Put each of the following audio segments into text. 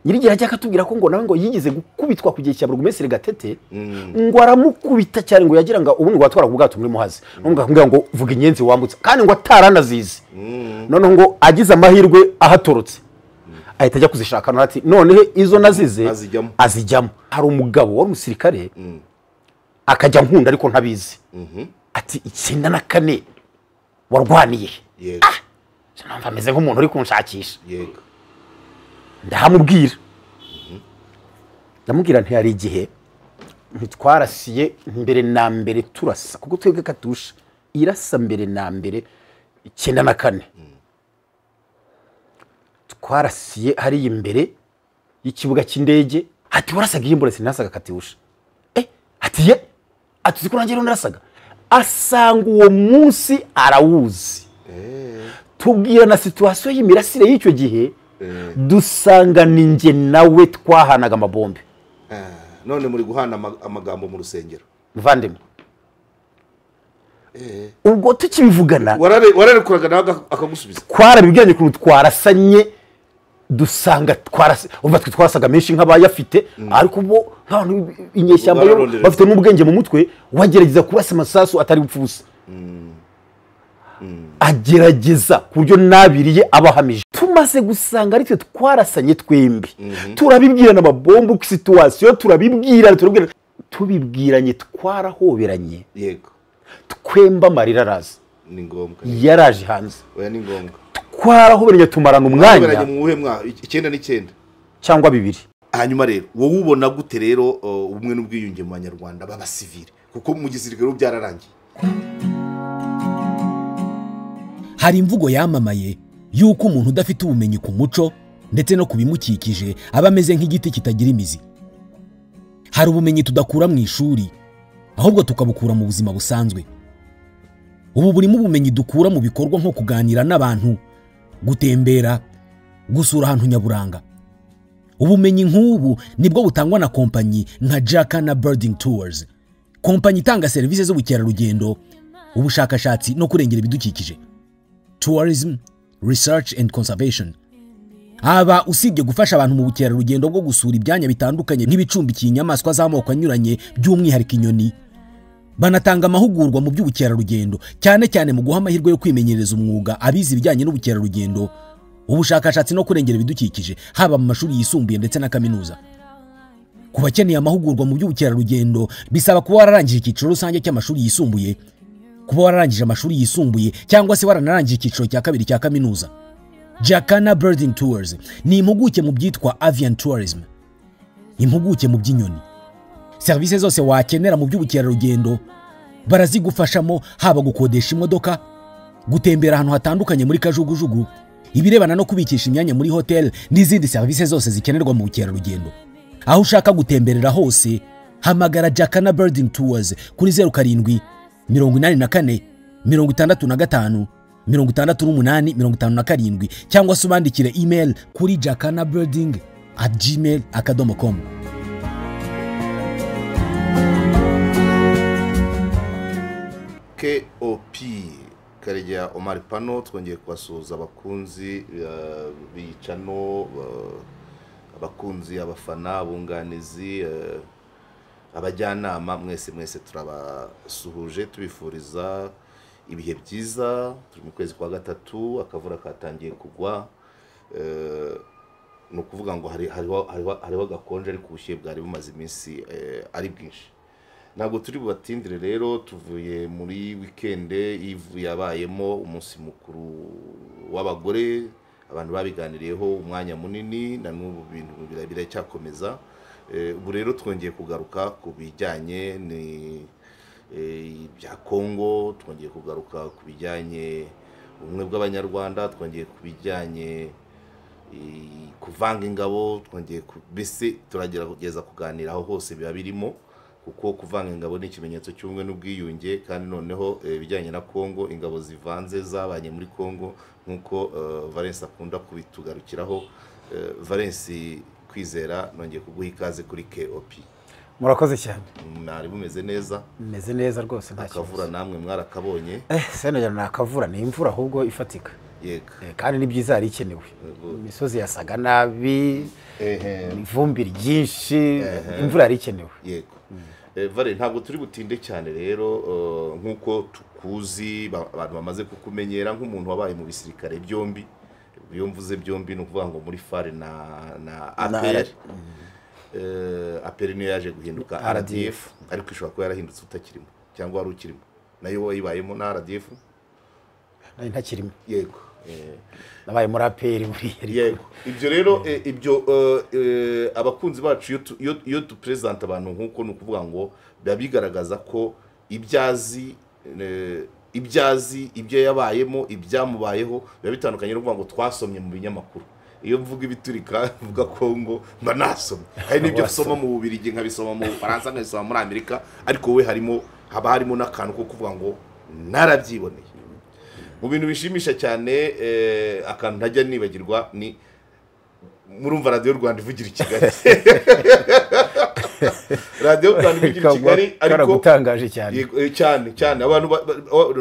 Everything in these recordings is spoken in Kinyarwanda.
nyirigira ajya akatubwira ko ngo nawe ngo yigize gukubitwa ku gihe cya Burugumesire Gatete ngo aramukubita cyane ngo yagira ngo ubundi watwara ku bwato muri Muhazi ngo vuga inyenzi wambutse kandi ngo ataranazizi none ngo agize amahirwe ahatorotse ahita ajya kuzishaka ati none izo nazize azijyamo hari umugabo w'umusirikare akajya nkunda ariko ntabizi ati 94 warwaniye cyangwa ameze nk'umuntu uri kunshakisha yego ndahamubwira ndamubwira nti hari igihe ntitwarasiye mbere na mbere turasa kuko twebwe katusha irasa mbere na mbere 94 twarasiye hari imbere y'ikibuga cy'indege ati warasaga imbura sinasaga katusha ati zikurangero narasaga asanga uwo munsi arawuzi tubwira na situation y'imirasire y'icyo gihe dusanga ninjye nawe twahanaga amabombe none muri guhana amagambo mu rusengero mvandimwe ubwo tukibivugana wararekuraga nawe akagusubiza twarabibwiranye kuntu twarasanye dusanga umva twasaga menshi nk'abayafite ariko bo nk'abantu inyeshyamba bafite n'ubwenge mu mutwe wagerageza kurasa amasasu atari gupfusa agerageza kuryo nabiriye abahamije tumaze gusanga aritwe twarasanye twembi turabibwirana amabombo ku situation tubibwiranye twarahoberanye yego twemba marira araza ni ngombwa yaraje hanze oya ni ngombwa twarahoberanye tumarana umwanya mu buhe mwa 9 cyangwa 2 hanyuma rero wowe ubona gute rero ubumwe n'ubwiyunge mu banyarwanda baba civile kuko mu gisirikare byararangiye hari imvugo yamamaye yuko umuntu udafite ubumenyi ku muco ndetse no kubimukikije aba ameze nk'igiti kitagira imizi. Hari ubumenyi tudakura mu ishuri ahubwo tukabukura mu buzima busanzwe. Ubu burimo ubumenyi dukura mu bikorwa nko kuganira n'abantu, gutembera, gusura ahantu nyaburanga. Ubumenyi nk'ubu nibwo butangwa na kompanyi nka Jacana Birding Tours, kompanyi itanga serivisi z'ubukerarugendo, ubushakashatsi no kurengera ibidukikije. Tourism, Research and Conservation. Aba usibye gufasha abantu mu bukerarugendo bwo gusura ibyanya bitandukanye nk'ibicumbikiye inyamaswa z'amoko anyuranye by'umwihariko inyoni, banatanga amahugurwa mu by'ubukerarugendo cyane cyane mu guha amahirwe yo kwimenyereza umwuga abizi ibijyanye n'ubukerarugendo, ubushakashatsi no kurengera ibidukikije haba mu mashuri yisumbuye ndetse na kaminuza. Ku bakeneye amahugurwa mu by'ubukerarugendo bisaba kuba wararangije icyiciro rusange cy'amashuri yisumbuye, kuba wararangije amashuri yisumbuye cyangwa se waranarangije icyiciro cya kabiri cya kaminuza. Jacana Birding Tours ni impuguke mu byitwa avian tourism, impuguke mu by'inyoni. Service zose wakenera mu by'ubukerarugendo barazigufashamo, haba gukodesha imodoka, gutembera ahantu hatandukanye muri kajugujugu, ibirebana no kubikisha imyanya muri hotel n'izindi service zose zikenerwa mu bukerarugendo. Aho ushaka gutemberera hose hamagara Jacana Birding Tours kuri 07 84 65 68 cyangwa se ubandikire email kuri jacanabirding@gmail.com. KOP Karegeya Omar Pano, twongeye kubasuhuza abakunzi bicano, abakunzi, abafana, abunganizi, abajyanama, mwese turabasuhuje tubifuriza ibihe byiza. Turi mu kwezi kwa gatatu, akavura katangiye kugwa, no kuvuga ngo hariho gakonje ari kubushiye bwari bumaze iminsi ari bwinshi. Ntabwo turi bubatindire rero, tuvuye muri weekend yabayemo umunsi mukuru w'abagore, abantu babiganiriyeho umwanya munini, na n'ubu bintu biracyakomeza. Ubu rero twongeye kugaruka ku bijyanye bya Kongo, twongeye kugaruka ku bijyanye ubumwe bw'abanyarwanda, twongeye ku bijyanye kuvanga ingabo, twongeye bese turagerageza kuganira aho hose biba birimo, kuko kuvanga ingabo ni ikimenyetso cy'ubumwe n'ubwiyunge. Kandi noneho bijyanye na Kongo, ingabo zivanze zabanye muri Kongo nkuko Valence akunda kubitugarukiraho. Valence Kwizera, nongeye kuguha ikaze kuri KOP. Murakoze cyane. Mwari bumeze neza? Meze neza rwose, nta akavura namwe mwarakabonye? Seno nakavura, ni imvura ahubwo ifatika. yego kandi ni byiza yari ikenewe imisozi yasaga nabi ivumbi ryinshi imvura yari ikenewe yego Vare ntabwo turi butinde cyane rero nk'uko tukuzi abantu bamaze kukumenyera nk'umuntu wabaye mu bisirikare byombi iyo mvuze byombi ni ukuvuga ngo muri FARE na APR APR niyo yaje guhinduka RDF ariko ishobora kuba yarahindutse utakirimo cyangwa wari ukirimo nayo wayibayemo na RDF nayo ntakirimo yego nabaye muri APR yego ibyo rero ibyo abakunzi bacu iyo dupresent abantu nk'uko ni ukuvuga ngo biba bigaragaza ko ibyo yabayemo ibyamubayeho biba bitandukanye no kuvuga ngo twasomye mu binyamakuru iyo mvuga ibiturika mvuga Kongo mba nasomye hari n'ibyo nsoma mu Bubiligi nkabisoma mu Faransa nkabisoma muri Amerika ariko we haba harimo n'akantu ko kuvuga ngo narabyiboneye mu bintu bishimisha cyane akantu ntajya nibagirwa ni murumva Radio Rwanda ivugira i Kigali Radio Rwanda ivugira i Kigali ariko gutangaje cyane abantu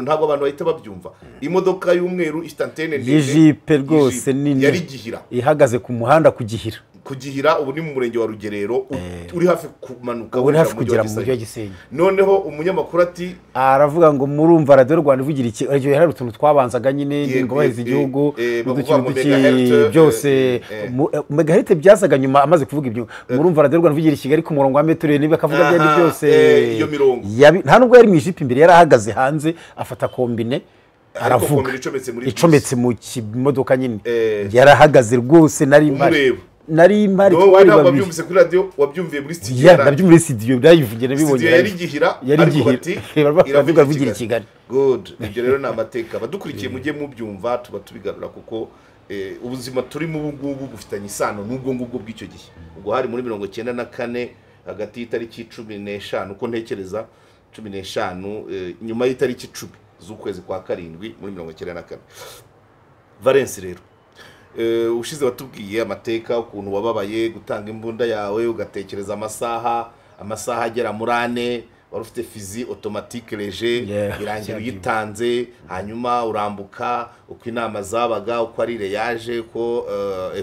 ntabwo abantu bahita babyumva imodoka y'umweru istantene Jipe rwose nini yari gihira ihagaze ku muhanda kugihira ubu ni mu murenge wa Rugerero uri hafi kumanuka uri hafi kugera mu mujyi wa Gisenyi noneho umunyamakuru ati aravuga ngo murumva Radio Rwanda ivugira iki ariko hari utuntu twabanzaga nyine ngo baheze igihugu byose megahertz byasaga nyuma amaze kuvuga ibyo murumva Radio Rwanda ivugira i Kigali ku murongo wa metero niba kavuga byandi byose iyo mirongo nta nubwo yari mu ijipo imbere yari ahagaze hanze afata kombine aravuga icometse mu kimodoka nyine yarahagaze rwose nari mpari twari babyumvise kuri radio wabyumviye muri studio nabyo muri studio byayivugiye nabibonye yari gihira ariko bati iravuga vugira i Kigali good ibyo rero ni amateka badukurikiye mujye mubyumva tuba tubigarura kuko ubuzima turi mu ngubu bufitanye isano n'ubwo ngubwo bw'icyo gihe ubwo hari muri 94 hagati y'itariki 15 uko ntekereza 15 nyuma y'itariki 10 z'ukwezi kwa karindwi muri 94 Valence rero ushize watubwiye amateka ukuntu wababaye gutanga imbunda yawe ugatekereza amasaha agera muri 4 wari ufite fizi automatique léger irangira uyitanze hanyuma urambuka uko inama zabaga uko arire yaje ko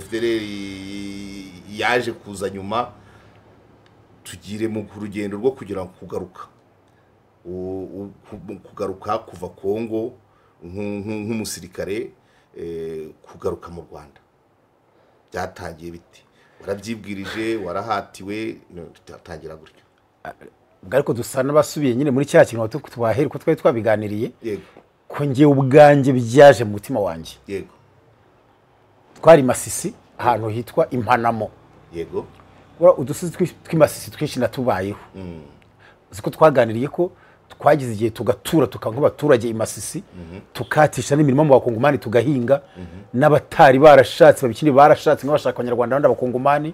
FDLR yaje kuza nyuma tugire mu rugendo rwo kugira kugaruka kuva Kongo nk'umusirikare kugaruka mu Rwanda byatangiye biti warabyibwirije warahatiwe tatangira gutyo ariko dusa n'abasubiye nyine muri cya kintu twahera ko twari twabiganiriye ko ngiye ubwanjye byaje mu mutima wanjye yego twari Masisi ahantu hitwa Impanamo yego udusizi tw'imasisi twinshi natubayeho uziko twaganiriye ko twagize igihe tugatura tukankubaturage imasisi tukatisha n'imirimo mu bakongomani tugahinga n'abatari barashatse babikindi barashatse nk'abashaka abanyarwanda bandi abakongomani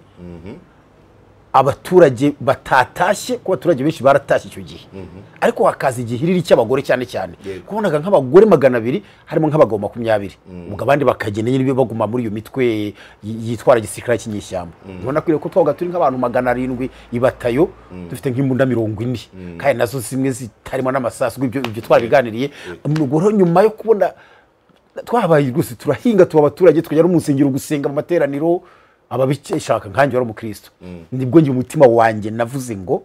abaturage batatashye ko abaturage benshi baratashye icyo gihe ariko hakaza igihiriri cy'abagore cyane kubonaga nk'abagore 200 harimo nk'abagabo 20 ubwo abandi bakagenda nyine baguma muri iyo mitwe yitwara gisirikare cy'inyishyamba ubona ko twaga turi nk'abantu 700 ibatayo dufite nk'imbunda 40 kandi nazo zimwe zitarimo n'amasasu ibyo twabiganiriye ubwo nyuma yo kubona twabaye rwose turahinga tuba abaturage tukajya no mu nsengero gusenga mu materaniro ababishaka nkanjye wari umukristo nibwo ngiye umutima wanjye navuze ngo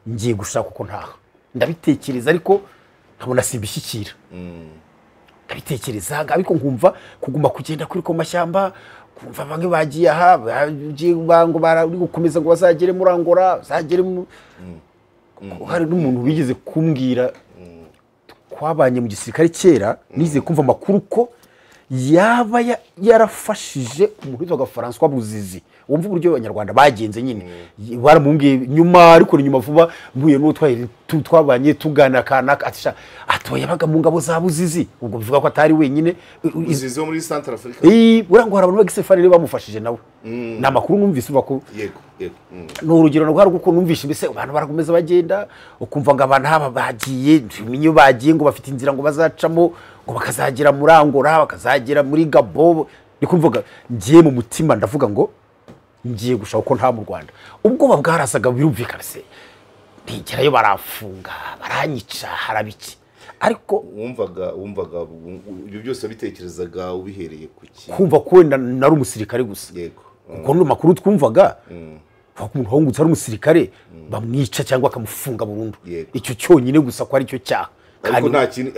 ngiye gushaka uko ntaha ndabitekereza ariko nkabona simbishyikira ndabitekereza ariko nkumva kuguma kugenda kuri ko mashyamba kumva bamwe bagiye aha bagiye bango bari gukomeza ngo bazagere muri Angola zagere hari n'umuntu wigeze kumbwira twabanye mu gisirikare kera nize kumva makuru ko yaba yarafashije umuntu witwa François Buzizi wumva uburyo abanyarwanda bagenze nyine baramumbwiye nyuma ariko nyuma vuba mbuye no twabanye tugana kanaka atisha atoye yabaga mu ngabo za Buzizi ubwo bivuga ko atari wenyine Buzizi wo muri Central Africa burango hari abantu bagisefari bamufashije nawe namakuru numvise uva ko yego no urugero rwari guko numvishe mbese abantu barakomeza bagenda ukumva ngo abantu haba bagiye minyo bagiye ngo bafite inzira ngo bazacamo ngo bakazagera muri Angola bakazagera muri Gabo nikumvuga ngiye mu mutima ndavuga ngo ngiye gushaka uko nta mu Rwanda ubwo babwarasaga birumvikana se ntigerayo barafunga baranyica harabiki ariko wumvaga ibyo byose bitekerezaga ubihereye ku ki kumva ko wenda nari umusirikare gusa yego kuko no makuru twumvaga umuntu wahungutse ari umusirikare bamwica cyangwa akamufunga burundu icyo cyonyine gusa ko ari cyo cyaha ariko nta kintu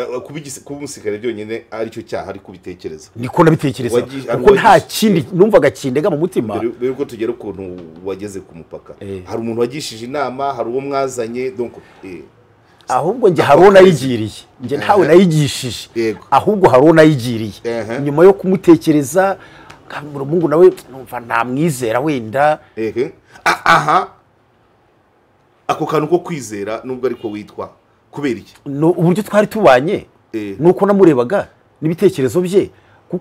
kuba umusirikare byonyine ari cyo cyaha ari kubitekereza niko nabitekereza kuko nta kindi numvaga kindega mu mutima mbere ko tugera ukuntu wageze ku mupaka hari umuntu wagishije inama hari uwo mwazanye donc ahubwo njye harona yigiriye njye ntawe nayigishije ahubwo harona yigiriye nyuma yo kumutekereza Mungu nawe numva ntamwizera wenda aha ako kantu ko kwizera nubwo ariko witwa kubera iki uburyo twari tubanye nuko namurebaga n'ibitekerezo bye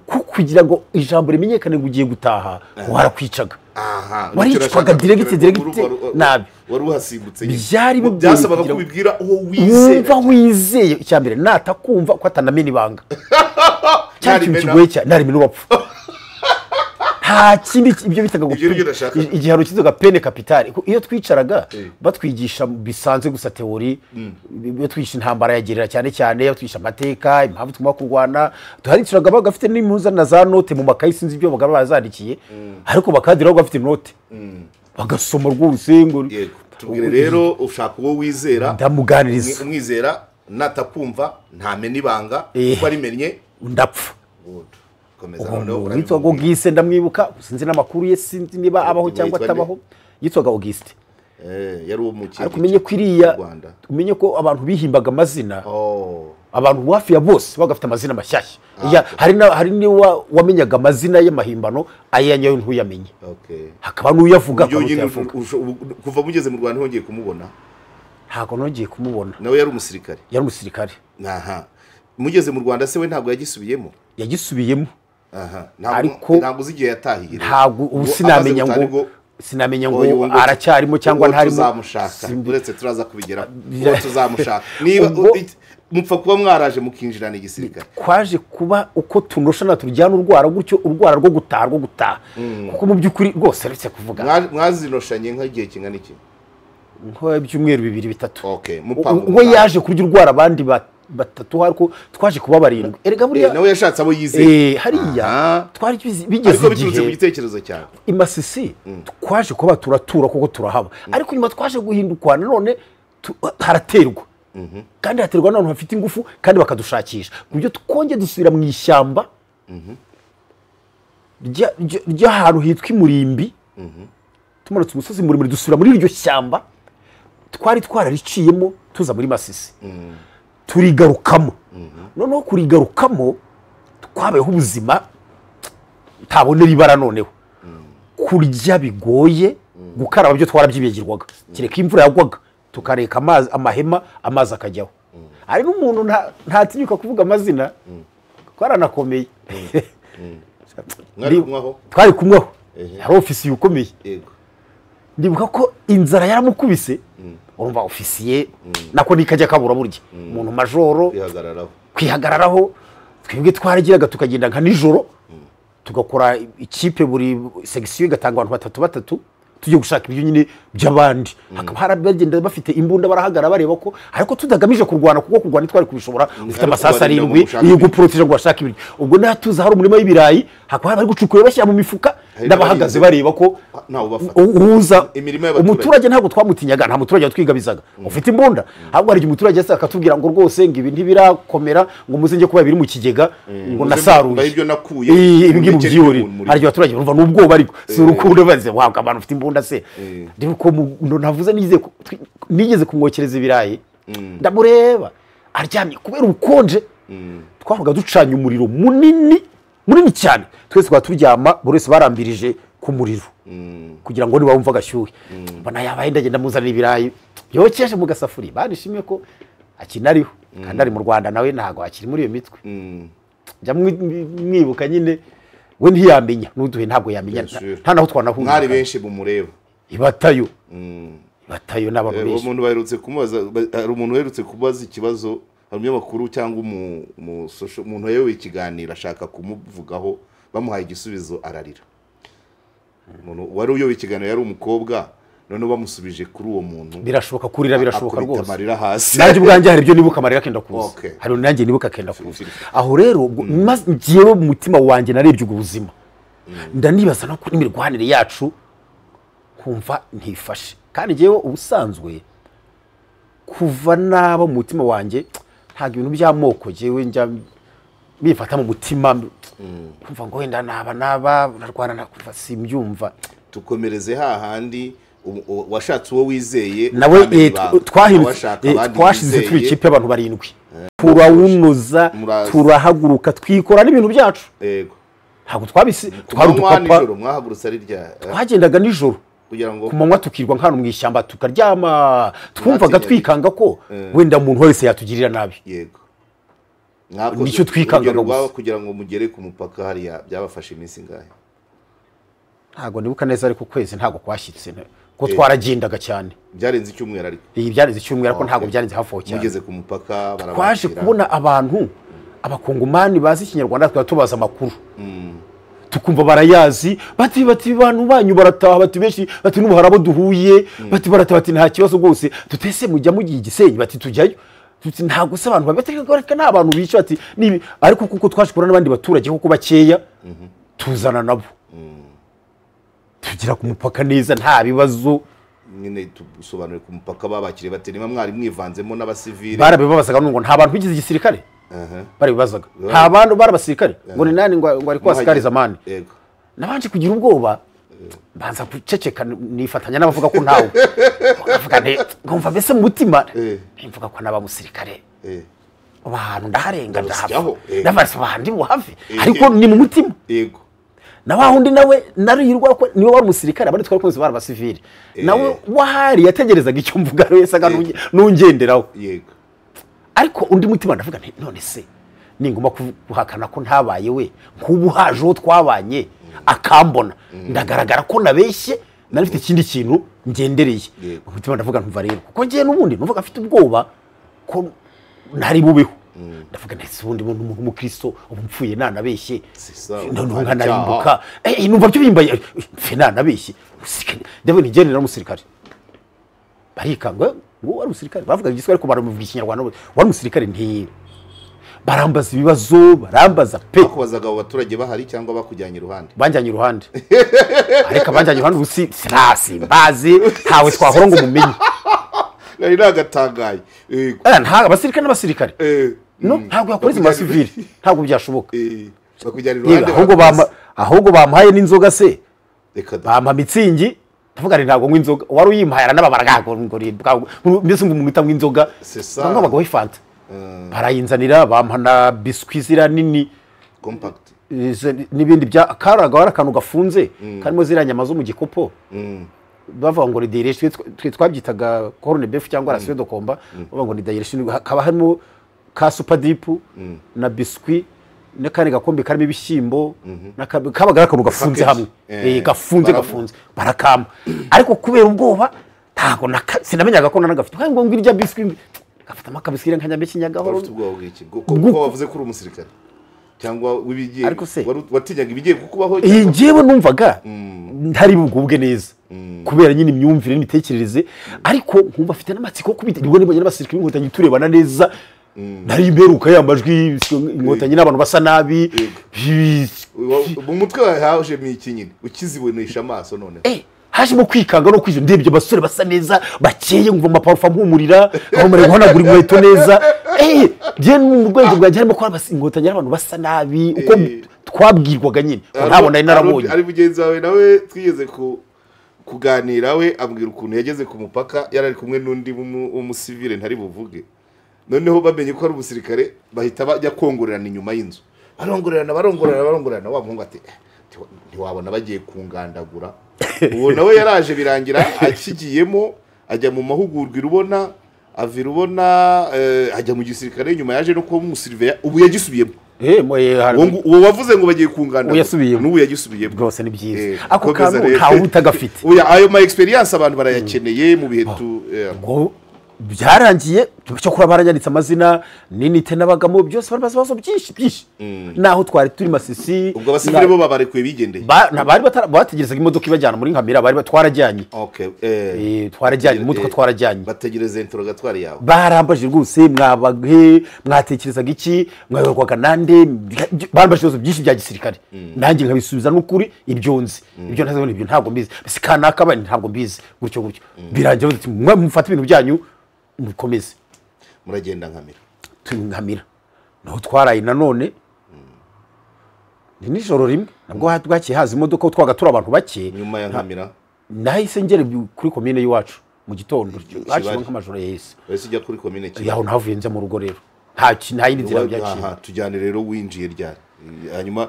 kugira ngo ijambo rimenyekane ngo ugiye gutaha warakwicaga waricwaga direct nabi wari uhasimbutse byari byasabaga kubibwira uwo wizeye icyambere natakumva ko atanamena ibanga cyari kigoye cyane narimena ubapfa nta kindi ibyo bitaga igihano kizoga pene kapitali iyo twicaraga batwigisha bisanzwe gusa teori iyo twigisha intambara yagerera cyane cyane iyo twigisha amateka impamvu tugomba kurwana duhariciraga bagafite n'impuza na za note mu makayi sinzi ibyo bagaba bazandikiye ariko bakadiraho bafite note bagasoma rwose ngo tubwire rero ushaka uwo wizera ndamuganiriza umwizera natakumva ntamena ibanga kuko arimenye ndapfa yitwaga Auguste ndamwibuka sinzi n'amakuru ye sinzi niba abaho cyangwa atabaho yitwaga Auguste yari uwo mukiri ariko umenye kwiriya umenye ko abantu bihimbaga amazina abantu hafi ya bose bagafite amazina mashyashya hari ni wamenyaga amazina y'amahimbano ayanyayo ntuyamenye hakaba n'uyavuga kuva mugeze mu Rwanda hongeye kumubona ntago nongeye kumubona nawe yari umusirikare aha mugeze mu Rwanda se we ntabwo yagisubiyemo ariko ntabwo uzi igihe yatahiye ntabwo ubu sinamenya ngo aracyarimo cyangwa ntarimo tuzamushaka uretse turaza kubigera uwo tuzamushaka niba mupfa kuba mwaraje mukinjirana igisirikare kwaje kuba uko tunoshana tujyana urwara gutyo urwara rwo gutaha kuko mu by'ukuri rwose retse kuvuga mwazinoshanye nk'igihe kingana iki ibyumweru 2-3 we yaje kurya urwara abandi batatu ariko twaje kuba barindwi erega buriya nawe yashatse abo yizeye hariya twari bigeze igihe mu gitekerezo cyawe imasisi twaje kuba turatura kuko turahaba ariko nyuma twaje guhindukwa none haraterwa kandi haterwa n'abantu bafite ingufu kandi bakadushakisha kubyo twonge dusubira mu ishyamba ry'ahantu hitwa Imurimbi tumanutse umusozi muremure dusubira muri iryo shyamba twari twarariciyemo tuza muri Masisi turigarukamo noneho kurigarukamo twabayeho ubuzima ntabonera ibara noneho kurya bigoye gukaraba byo twarabyibegirwaga kireka imvura yagwaga tukareka amahema amazi akajyaho ari n'umuntu ntatinyuka kuvuga amazina twaranakomeye twari kumweho hari ofisiye ukomeye ndibuka ko inzara yaramukubise urumva ofisiye nako nikajya kabura burya umuntu majoro kwihagararaho twebwe twaragiraga tukagenda nka nijoro tugakora ikipe buri section igatanga abantu batatu tujye gushaka ibyo nyine by'abandi hakaba harabagenda bafite imbunda barahagara bareba ko ariko tudagamije kurwana kuko kurwana twari kubishobora ufite amasasa 7 iyo guproteje ngo bashaka ibyo ubwo natuza hari umurima w'ibirayi hakaba bari gucukura bashyira mu mifuka ndabahagaze bareba ko uhuza umuturage ntabwo twamutinyaga nta muturage watwigabizaga ufite imbunda ahubwo hari umuturage asa akatubwira ngo rwose ngo ibi ntibirakomera ngo muze nje kuba biri mu kigega ngo nasaruye ibyo nakuye ibi byiyuri hari abaturage bumva n'ubwoba ariko si urukundo baze wabwa abantu ufite imbunda se ndiko navuze nigeze kumwokereza ibirayi ndamureba aryamye kubera ubukonje twavuga ducanye umuriro munini cyane twese kwa turyama buri wese barambirije ku muriro kugira ngo niba wumva gashyuhe mbona yabaye ndagenda muzanira ibirayi yokeje mu gasafuri banishimye ko akinariho kandi ari mu Rwanda nawe ntago akiri muri iyo mitwe njya mwibuka nyine we ntiyamenya n'uduhe ntabwo yamenya nta naho twanahuje mwari benshi bumureba ibatayo n'abantu benshi umuntu baherutse kumubaza hari umuntu uherutse kubaza ikibazo hari umunyamakuru cyangwa umuntu wayoboye ikiganiro ashaka kumuvugaho bamuhaye igisubizo ararira umuntu wari uyoboye ikiganiro yari umukobwa none bamusubije kuri uwo muntu birashoboka kurira birashoboka rwose amarira hasi nanjye ubwanjye hari ibyo nibuka amarira kenda kuza Okay. hari nanjye nibuka kenda kuza aho rero ngiyewe mu mutima wanjye narebye ubwo buzima ndanibaza no kuri imirwanire yacu kumva ntifashe kandi ngewe ubusanzwe kuva naba mu mutima wanjye ntabwo ibintu by'amoko ngewe njya bifata mu mutima kumva ngo wenda naba narwana nakumva simbyumva tukomereze hahandi washatse uwo wizeye nawe twashize turi ikipe y'abantu 7 turawunoza turahaguruka twikora n'ibintu byacu yego ntabwo twari udupapa mwahagurutse ari rya twagendaga nijoro kugira ngo ku manywa tukirwa nk'ahantu mu ishyamba tukaryama twumvaga twikanga ko wenda umuntu wese yatugirira nabi yego nicyo twikangaga gusa kugira ngo mugere ku mupaka hariya byabafashe iminsi ngahe ntabwo nibuka neza ariko kwezi ntabwo kwashyitse ko twaragendaga cyane byarenze icyumweru ariko iyi byarenze icyumweru ariko ntabwo byarenze hafi aho cyane mugeze ku mupaka twaje kubona abantu abakongomani bazi ikinyarwanda twaba tubaza amakuru tukumva barayazi bati bantu banyu barataha bati benshi bati n'ubu harabo duhuye bati barataha bati nta kibazo rwose tutese mujya mugiye Gisenyi bati tujyayo tuti ntabwo se abantu babetegeka nta abantu bica bati nibi ariko kuko twaje kubona n'abandi baturage kuko bakeya tuzana nabo tugira ku mupaka neza nta bibazo nyine tusobanure ku mupaka babakire bati niba mwari mwivanzemo n'abasivile barabibazaga ngo nta bantu bigize igisirikare barabibazaga nta bantu barabasirikare ngo ni nani ngo ari kwasikari zamani yego nabanje kugira ubwoba banza guceceka nifatanya n'abavuga ko ntawe bavuga nti ngumva mbese mu mutima mvuga ko n'abamusirikare abantu ndaharenga ndahafi abandi buhafi ariko ni mu mutima yego na wahundi nawe narirwa ko niwe wari umusirikare abandi twari kumwe bari abasivili nawe wahari yategerezaga icyo mvuga wese nungenderaho yego ariko undi mutima ndavuga nti none se ninguma kuhakana ko ntabaye we nk'ubu hajeho twabanye akambona ndagaragara ko nabeshye nari mfite ikindi kintu ngendereye umutima ndavuga ntumva rero kuko ngiye n'ubundi numvaga afite ubwoba ko ntari bubeho ndavuga ndetse ubundi umuntu w'umukristo ubu mpfuye nanabeshye none narimbuka numva byo bimbaye mfe nanabeshye ndabona igenera n'umusirikare barikanga ngo wari umusirikare bavuga igiswahili ariko baramuvuga ikinyarwanda wari umusirikare ntiye barambaza ibibazo barambaza pe bakubazaga abo baturage bahari cyangwa bakujyanye iruhande banjyanye iruhande ariko banjyanye iruhande ubu simbazi ntawe twahora ngo mumenye nari nagatangaye nta abasirikare n'abasirikare ntabwo yakora izi masivili ntabwo byashoboka bakujyana iruhande ahubwo bamuhaye n'inzoga se bampa mitsingi ndavuga ntabwo ngo inzoga wari uyimpaye aranababaraga ngo mbese ngo mwita ngo inzoga bamwe bagaho ifanta barayinzanira bampa na biswi zira nini compact n'ibindi bya karaga wari akantu gafunze karimo ziriya nyama zo mu gikopo bavuga ngo ni direction twabyitaga corne beef cyangwa rasiyo do komba bavuga ngo ni direction kaba harimo ka super deep na biswi n'akandi gakombe karimo ibishyimbo kabaga akantu gafunze hamwe gafunze barakama ariko kubera ubwoba ntago sinamenyaga ko nanagafite ngo ngirya biswi gafata makabisire nkanya Kinyagahoro kuko wavuze ko uri umusirikare cyangwa wibigiye watinyaga ibigiye kukubaho ngewe numvaga ntari bugubwe neza kubera nyine imyumvire n'imitekerereze ariko nkumva afite n'amatsiko kubita nibwo nibonye n'abasirikare b'inkotanyi turebana neza nari imperuka yamajwi inkotanyi n'abantu basa nabi mu mutwe wawe hajemo iki nyine ukizibonesha amaso none hajemo kwikanga no kwije ndebye abasore basa neza bakeye ngumva amaparufa mpumurira ahomere guhanagura inkweto neza je mu rwego bwa harimo ko inkotanyi n'abantu basa nabi uko twabwirwaga nyine ntabwo nari narabonye ari mugenzi wawe nawe twigeze kuganira we ambwira ukuntu yageze ku mupaka yarari kumwe n'undi w'umusivile ntari buvuge noneho bamenye ko ari umusirikare bahita bajya kongorerana inyuma y'inzu barongorerana wa muhungu ati ntiwabona bagiye kungandagura uwo nawe yaraje birangira akigiyemo ajya mu mahugurwa irubona avira ubona ajya mu gisirikare nyuma yaje no kuba umusiriveya ubu yagisubiyemo uwo wavuze ngo bagiye kungandagura n'ubu yagisubiyemo rwose ni byiza ako kantu ntawe utagafite ayo ma experience abantu barayakeneye mu bihe byarangiye cyo kuba baranyanditse amazina n'inite n'abagamo byose bari bazo byinshi naho twari turi Masisi. ubwo abasivile bo babarekuye bigendeye bari bategerezaga imodoka ibajyana muri Nkamira, bari twarajyanye twarajyanye imodoka twarajyanye bategereza interrogatoire yawe. barambaje rwose mwatekerezaga iki, mwayoborwaga nande, barambaje ibibazo byinshi bya gisirikare nanjye nkabisubiza n'ukuri ibyo nzi, ibyo ntazabona ibyo ntabwo mbizi, bisi kanaka bani ntabwo mbizi gutyo birangira bati mufata ibintu byanyu mukomeze. Muragenda Nkamira naho twaraye nanone ni nijoro rimwe nabwo bwakiye haza imodoka twagatura abantu bake. nyuma ya Nkamira nahise ngere kuri komine y'iwacu mu gitondo haciye nk'amajoro yese. wese ujya kuri komine Kigali yaho navuye nze mu rugo rero nta yindi nzira byaciye. Tujyane rero winjiye ryari hanyuma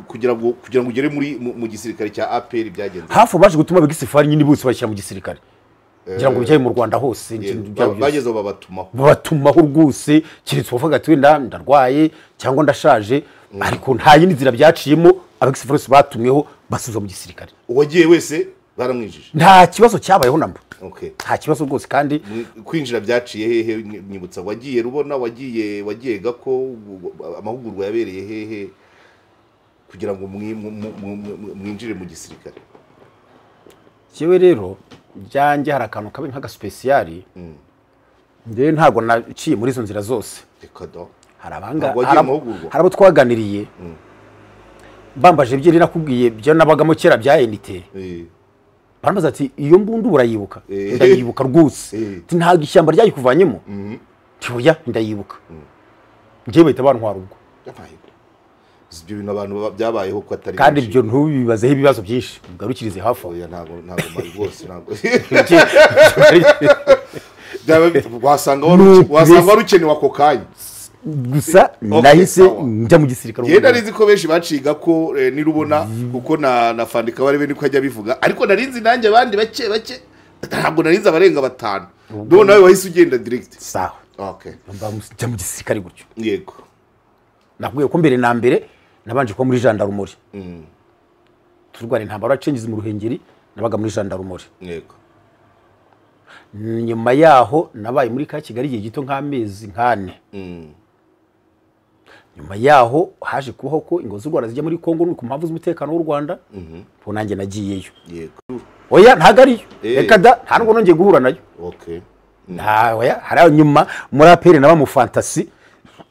kugira ngo ugere mu gisirikare cya APR byagenze hafu baje gutuma bigisifari nyine bose bashyira mu gisirikare ngira ngo bijyaye mu Rwanda hose bageze babatumaho rwose kiretse uvuga ati wenda ndarwaye cyangwa ndashaje ariko nta yindi nzira byaciyemo abagisifari batumweho basubiza mu gisirikare. uwagiye wese baramwijije nta kibazo cyabayeho namba. Okay. Nta kibazo rwose kandi kwinjira byaciye hehe nyibutsa wagiye Rubona wagiye Gako amahugurwa yabereye hehe kugira ngo mwinjire mu gisirikare. Cyewe rero byanjye hari akantu kabe nk'aga special nde ntago naciye muri izo nzira zose. Hari abo twaganiriye bambaje bye nakubwiye byo nabagamo kera bya NT. Barambaza ati iyo mbundu burayibuka ndayibuka rwose ntago ishyamba ryayikuvanyemo tibuya ndayibuka ngiye bahita bantwara ubwo ibyo bintu abantu byabayeho ko atari kandi ibyo ntubibazeho ibibazo byinshi ugarukirize hafi oya ntago mari rwose ntago wasanga warukenewe ako kanya gusa nahise njya mu gisirikare. Yenda rizi ko benshi baciga ko nirubona kuko na Fandika bari bene ko ajya bivuga ariko narinzi nanjye abandi bake ntabwo narinzi abarenga 5 do nawe wahise ugenda direct. Sawa okay njya mu gisirikare gutyo. Yego nakubwiye ko mbere na mbere nabanje ko muri gendarmerie turwana intambara acengize mu Ruhengeri nabaga muri gendarmerie. Yego nyuma yaho nabaye muri ka Kigali igihe gito nk'amezi 4. nyuma yaho haje kubaho ko ingo z'u Rwanda zijya muri Kongo ku mpamvu z'umutekano w'u Rwanda po nanjye nagiyeyo. Yego oya ntagariyo reka da nta nubwo nongeye guhura nayo. Okay oya hari nyuma muri APR naba mu fantasy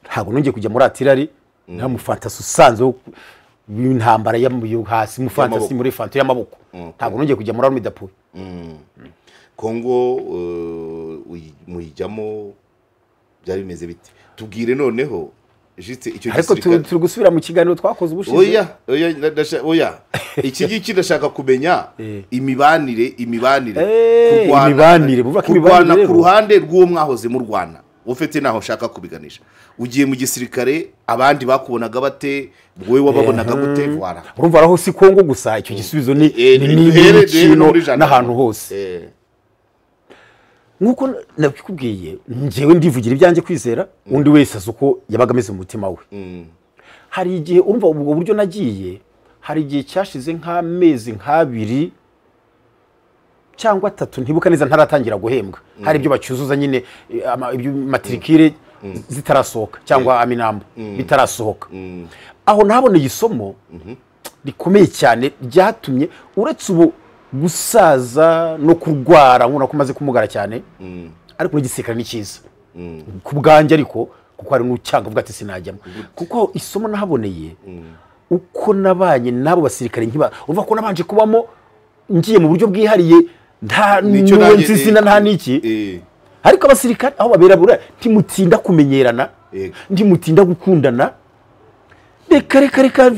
ntabwo nongeye kujya muri atirari nta mu fantasy usanzwe w'intambara yo hasi mu fantasy muri fantasy y'amaboko ntabwo nongeye kujya muri army dapo. Kongo muyijyamo byari bimeze bite tubwire noneho juste icyo gisirikare ariko turi gusubira mu kiganiro twakoze ubushize. oya iki giki ndashaka kumenya imibanire kurwana ku ruhande rw'uwo mwahoze mu Rwanda ufite naho ushaka kubiganisha ugiye mu gisirikare abandi bakubonaga bate wowe wababonaga gute vwara urumva aho si Kongo gusa icyo gisubizo ni n'ahantu hose nuko nabikubwiye njewe ndivugira ibyanjye kwizera undi wese azuko yabaga ameze mu mutima we. hari igihe urumva ubwo buryo nagiye hari igihe cyashize nk'amezi 2 cyangwa 3 ntibuka neza ntaratangira guhembwa hari ibyo bacyuzuza nyine ibyo matricule zitarasohoka cyangwa aminambo bitarasohoka aho naboneye isomo rikomeye cyane ryatumye uretse ubu gusaza no kurwara nkuna kumaze kumugara cyane ariko n'igisirikare ni cyiza ku bwanjye ariko kuko ari n'ucyanga vuga ati sinajyamo kuko isomo nahaboneye uko nabanye nabo basirikare nkiba urumva ko nabanje kubamo ngiye mu buryo bwihariye nta n'izina nta niki ariko abasirikare aho babera bura ntimutinda kumenyerana ntimutinda gukundana reka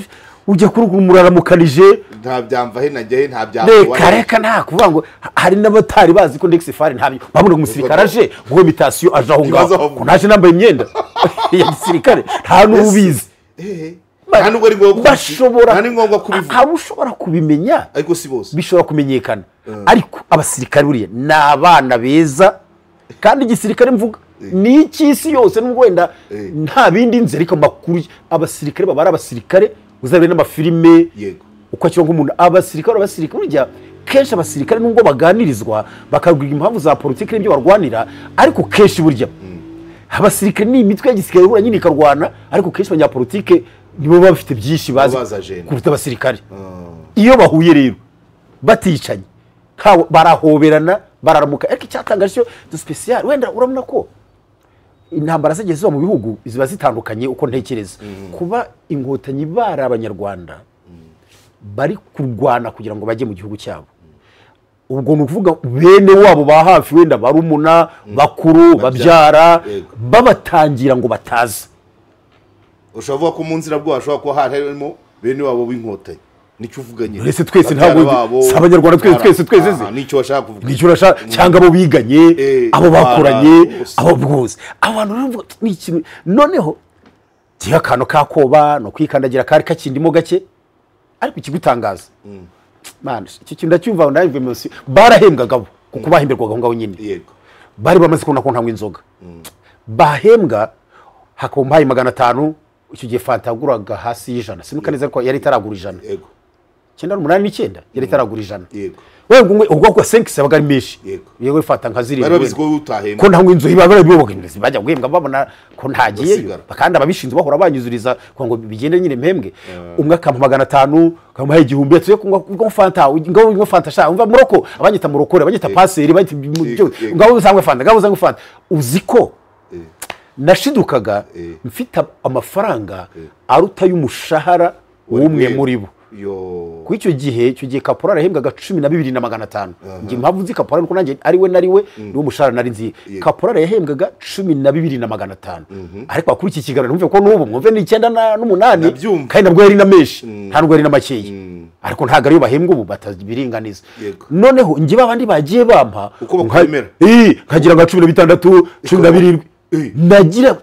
ujya kurumuraramukanije nta byamva he najye nta byamva reka nta kuvuga ngo hari n'abatari bazi ko Ndexifari ntabyo babona umusirikare aje ngo imitation aje aho ngaho ko naje nambaye imyenda ya gisirikare nta n'ubizi nta nubwo ari ngombwa bashobora nta ngombwa kubivuga abo ushobora kubimenya ariko si bose bishobora kumenyekana ariko abasirikare buriye nabana beza kandi igisirikare mvuga ni ikisi yose n'ubwo wenda nta bindi nzeri ko makuru abasirikare babara abasirikare uzabire n'amafilime yego uko akiro nk'umuntu abasirikare urya kenshi abasirikare nubwo baganirizwa bakabwira impamvu za politiki n'ibyo barwanira ariko kenshi burya abasirikare ni imitwe yagisirikare ihura nyine ikarwana ariko kenshi abanyapolitike nibo baba bafite byinshi bazi kuruta abasirikare iyo bahuye rero baticanye barahoberana bararamuka ariko icyatangaje cyo du special wenda urabona ko intambara zagiye ziba mu bihugu ziba zitandukanye uko ntekereza kuba inkotanyi bari abanyarwanda bari kurwana kugira ngo bajye mu gihugu cyabo ubwo ni ukuvuga bene wabo ba hafi wenda barumuna bakuru babyara babatangira ngo bataza ushobora ko mu nzira bwo hashobora kuba harimo bene wabo b'inkotanyi nicyo uvuga nyine ese twese ntabwo abanyarwanda twese nicyo washaka kuvuga nicyo urashaka cyangwa abo biganye abo bakoranye abo bwose abantu rero ni ikintu noneho kihakano kakoba no kwikandagira kari kakindimo gake ariko ikigutangaza man iki kintu ndacyumva ndayive munsi barahembwaga kuko bahemberwaga ngaho nyine yego bari bamaze kubona ko ntangwa inzoga bahembwa hakombaye 500 icyo gihe fanta yaguraga hasi y'ijana sinuka neza ko yari itaragura ijana yego 989 yari itaragura ijana yego wewe ubwo kwa 5 sabaga ari meshi yego fanta nkaziri bari babizi ko utahembwa ko ntangwa inzo ibabara bibogenze bajya guhembwa babona ko ntagiyeyo bakandi ababishinzwe bahora banyuzuriza ngo bigende nyine mpembwe umwe akampa 500 kamuhaye igihumbi atuye ngo fanta ngo fanta sha umva muroko abanyita murokore abanyita paseri banyita ngaho usangwe fanta uziko nashidukaga mfite amafaranga aruta y'umushahara w'umwe muri bo ku icyo gihe kaporari yahembwaga 12,500 ngi mpamvu nzi kaporari nuko nanjye ari we niwo mushahara nari nzi kaporari yahembwaga 12,500 ariko kuri iki kiganiro numve ko n'ubu mwumve ni 9 kandi nabwo yari na meshi nta nubwo yari na makeyi ariko ntago ariyo bahembwa ubu batabiringaniza noneho ngi babandi bagiye bampa nkagira nga 16 17 nagira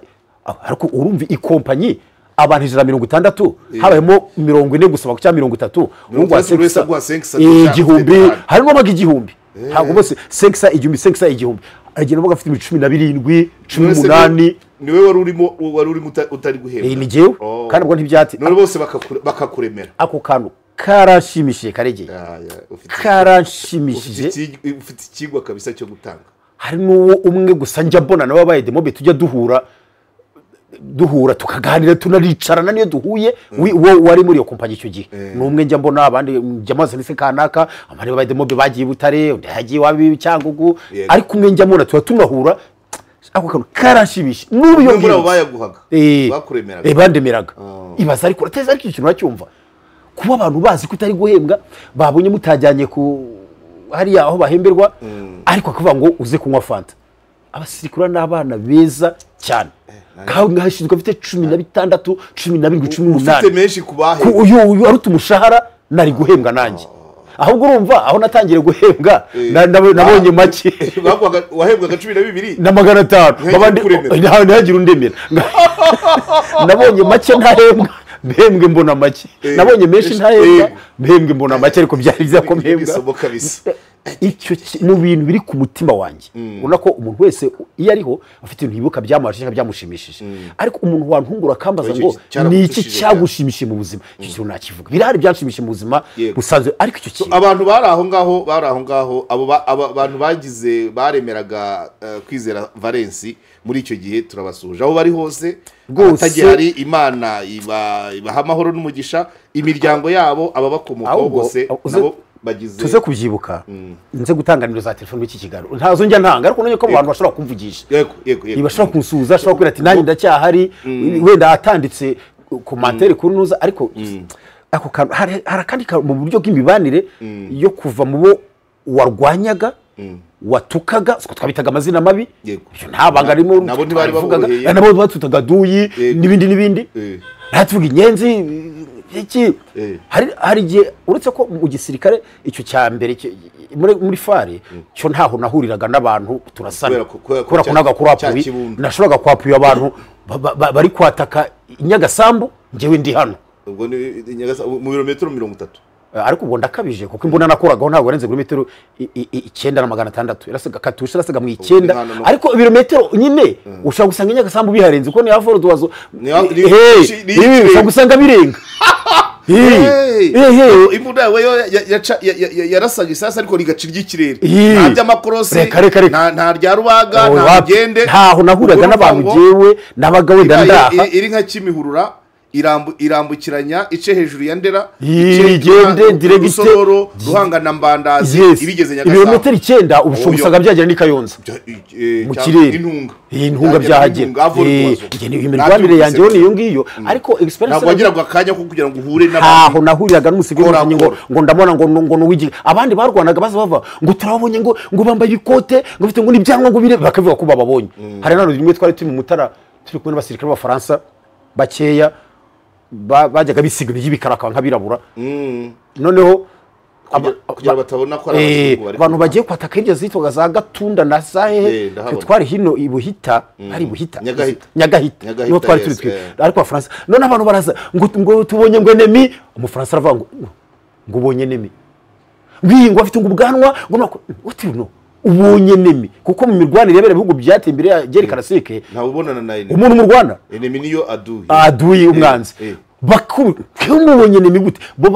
ariko urumva ikompanyi abantu 160 habayemo 40 gusaba cyangwa 30 urumva 5 igihumbi harimo baga igihumbi ntabwo bose 5 igihumbi agenda baga afite 17 18 niwe wari urimo utari guhembwa ni jewe kandi ubwo ntibyati none bose bakakuremera ako kantu karashimishije karegeye karashimishije ufite ikigwa kabisa cyo gutanga hari n'uwo umwe gusa njya mbona nawe wabaye demobe tujya duhura tukaganira tunaricarana niyo duhuye wari muri iyo kompanyi icyo gihe n'umwe njya mbona abandi njya maze nise kanaka abandi babaye demobe bagiye Butare undi hagiye wabi Cyangugu ariko umwe njya mbona tuba tunahura ako kantu karashibishe n'ubu yo ngira bayaguhaga bakuremeraga bandemeraga ibaza ariko rateza ariko ikintu nacyumva kuba abantu bazi ko utari guhembwa babonye mutajyanye ku hariya aho bahemberwa ariko akavuga ngo uze kunywa fanta abasirikura n'abana beza cyane kawe ngahashizwe afite 16 17 18 ufite menshi kubahe uyu aruta umushahara nari guhembwa nanjye ahubwo urumva aho natangire guhembwa nabonye make wahembwaga 12 na 500 babandi ntagira undemera nabonye make ntahembwa mbembwe mbona make nabonye menshi ntahembwa mbembwe mbona make ariko byari byakomembwa icyo mu bintu biri ku mutima wanjye ubona ko umuntu wese iyo ariho afite ibintu yibuka byamashije byamushimishije ariko umuntu wantungura kambaza ngo ni iki cyagushimishije mu buzima icyo kintu nakivuga birahari byanshimishije mu buzima busanzwe ariko icyo kintu abantu bari aho ngaho abo abantu bagize baremeraga Kwizera Valens muri icyo gihe turabasuje aho bari hose atagiye hari Imana ibaha amahoro n'umugisha imiryango yabo ababakomokaho bose nabo tuze kubyibuka nze gutanganira za telefone w'iki kiganiro ntazo njya ntanga ariko nonye ko abantu bashobora kumvugisha yego bashobora kunsuza ashobora kwira ati nanjye ndacyahari wenda atanditse commentaire kuri nuza ariko ako harakandi mu buryo bw'imibanire yo kuva mu bo warwanyaga watukaga twabitaga amazina mabi ntabanga arimo nabo ntibari bavugaga nabo batutaga duyi n'ibindi natuvuga inyenzi iki hari gihe uretse ko mu gisirikare icyo cya mbere muri fare cyo ntaho nahuriraga n'abantu turasana kubera ko nagakurapuye nashoboraga kwapuye abantu bari kwataka Nyagasambu njyewe ndi hano ubwo mu birometero 30 ariko ubwo ndakabije kuko imbona nakoragaho ntabwo arenze kilometero 9,600 irasiga katusha irasiga mu 9 ariko ibirometero nyine ushaka gusanga Nyagasambu biharenze uko ni havoro duwazo ushaka gusanga birenga imbunda we yarasaga isasa ariko rigaca iry'ikirere nta by'amakorosi nta rya rubaga nta rugende ntaho nahuraga n'abantu jewe nabaga wenda ndaha iri nka Kimihurura irambukiranya ice hejuru ya Ndera igende diregite Ruhanga na Mbandazi ibigeze Nyagasabo ibirometero 9 ubushobosaga byagera ni Kayonza mu kirere intunga byahagera imirwanire yanjye yo niyo ngiyo ariko experience ntabwo wagiraga akanya ko kugira ngo uhure n'abantu nahuriraga n'umusigero ngo ndabona ngo nuwigi abandi barwanaga baza bava ngo turabonye ngo bambaye ibikote ngo bifite ngo n'ibyanwa ngo bire bakavuga ko bababonye hari nano rimwe twari turi mu mutara turi kumwe n'abasirikare b'Abafaransa bakeya bajyaga bisiga y'ibikara nk'abirabura noneho kugira batabona ko abantu bagiye kwataka hirya zitwaga za Gatunda na Sahe twari hino ibuhita hari buhita Nyagahita niho twari turi ariko Abafaransa none abantu baraza ngo tubonye ngo enemy umufaransa aravuga ngo ubonye enemy ngo afite ngo ubwanwa ngo no ubonye enemy kuko mu mirwanire yabere bihugu byateye imbere ya Geri Karasike nta ubonana na enemy umuntu mu Rwanda enemy niyo aduyi umwanzi bakubonye enemy gute bo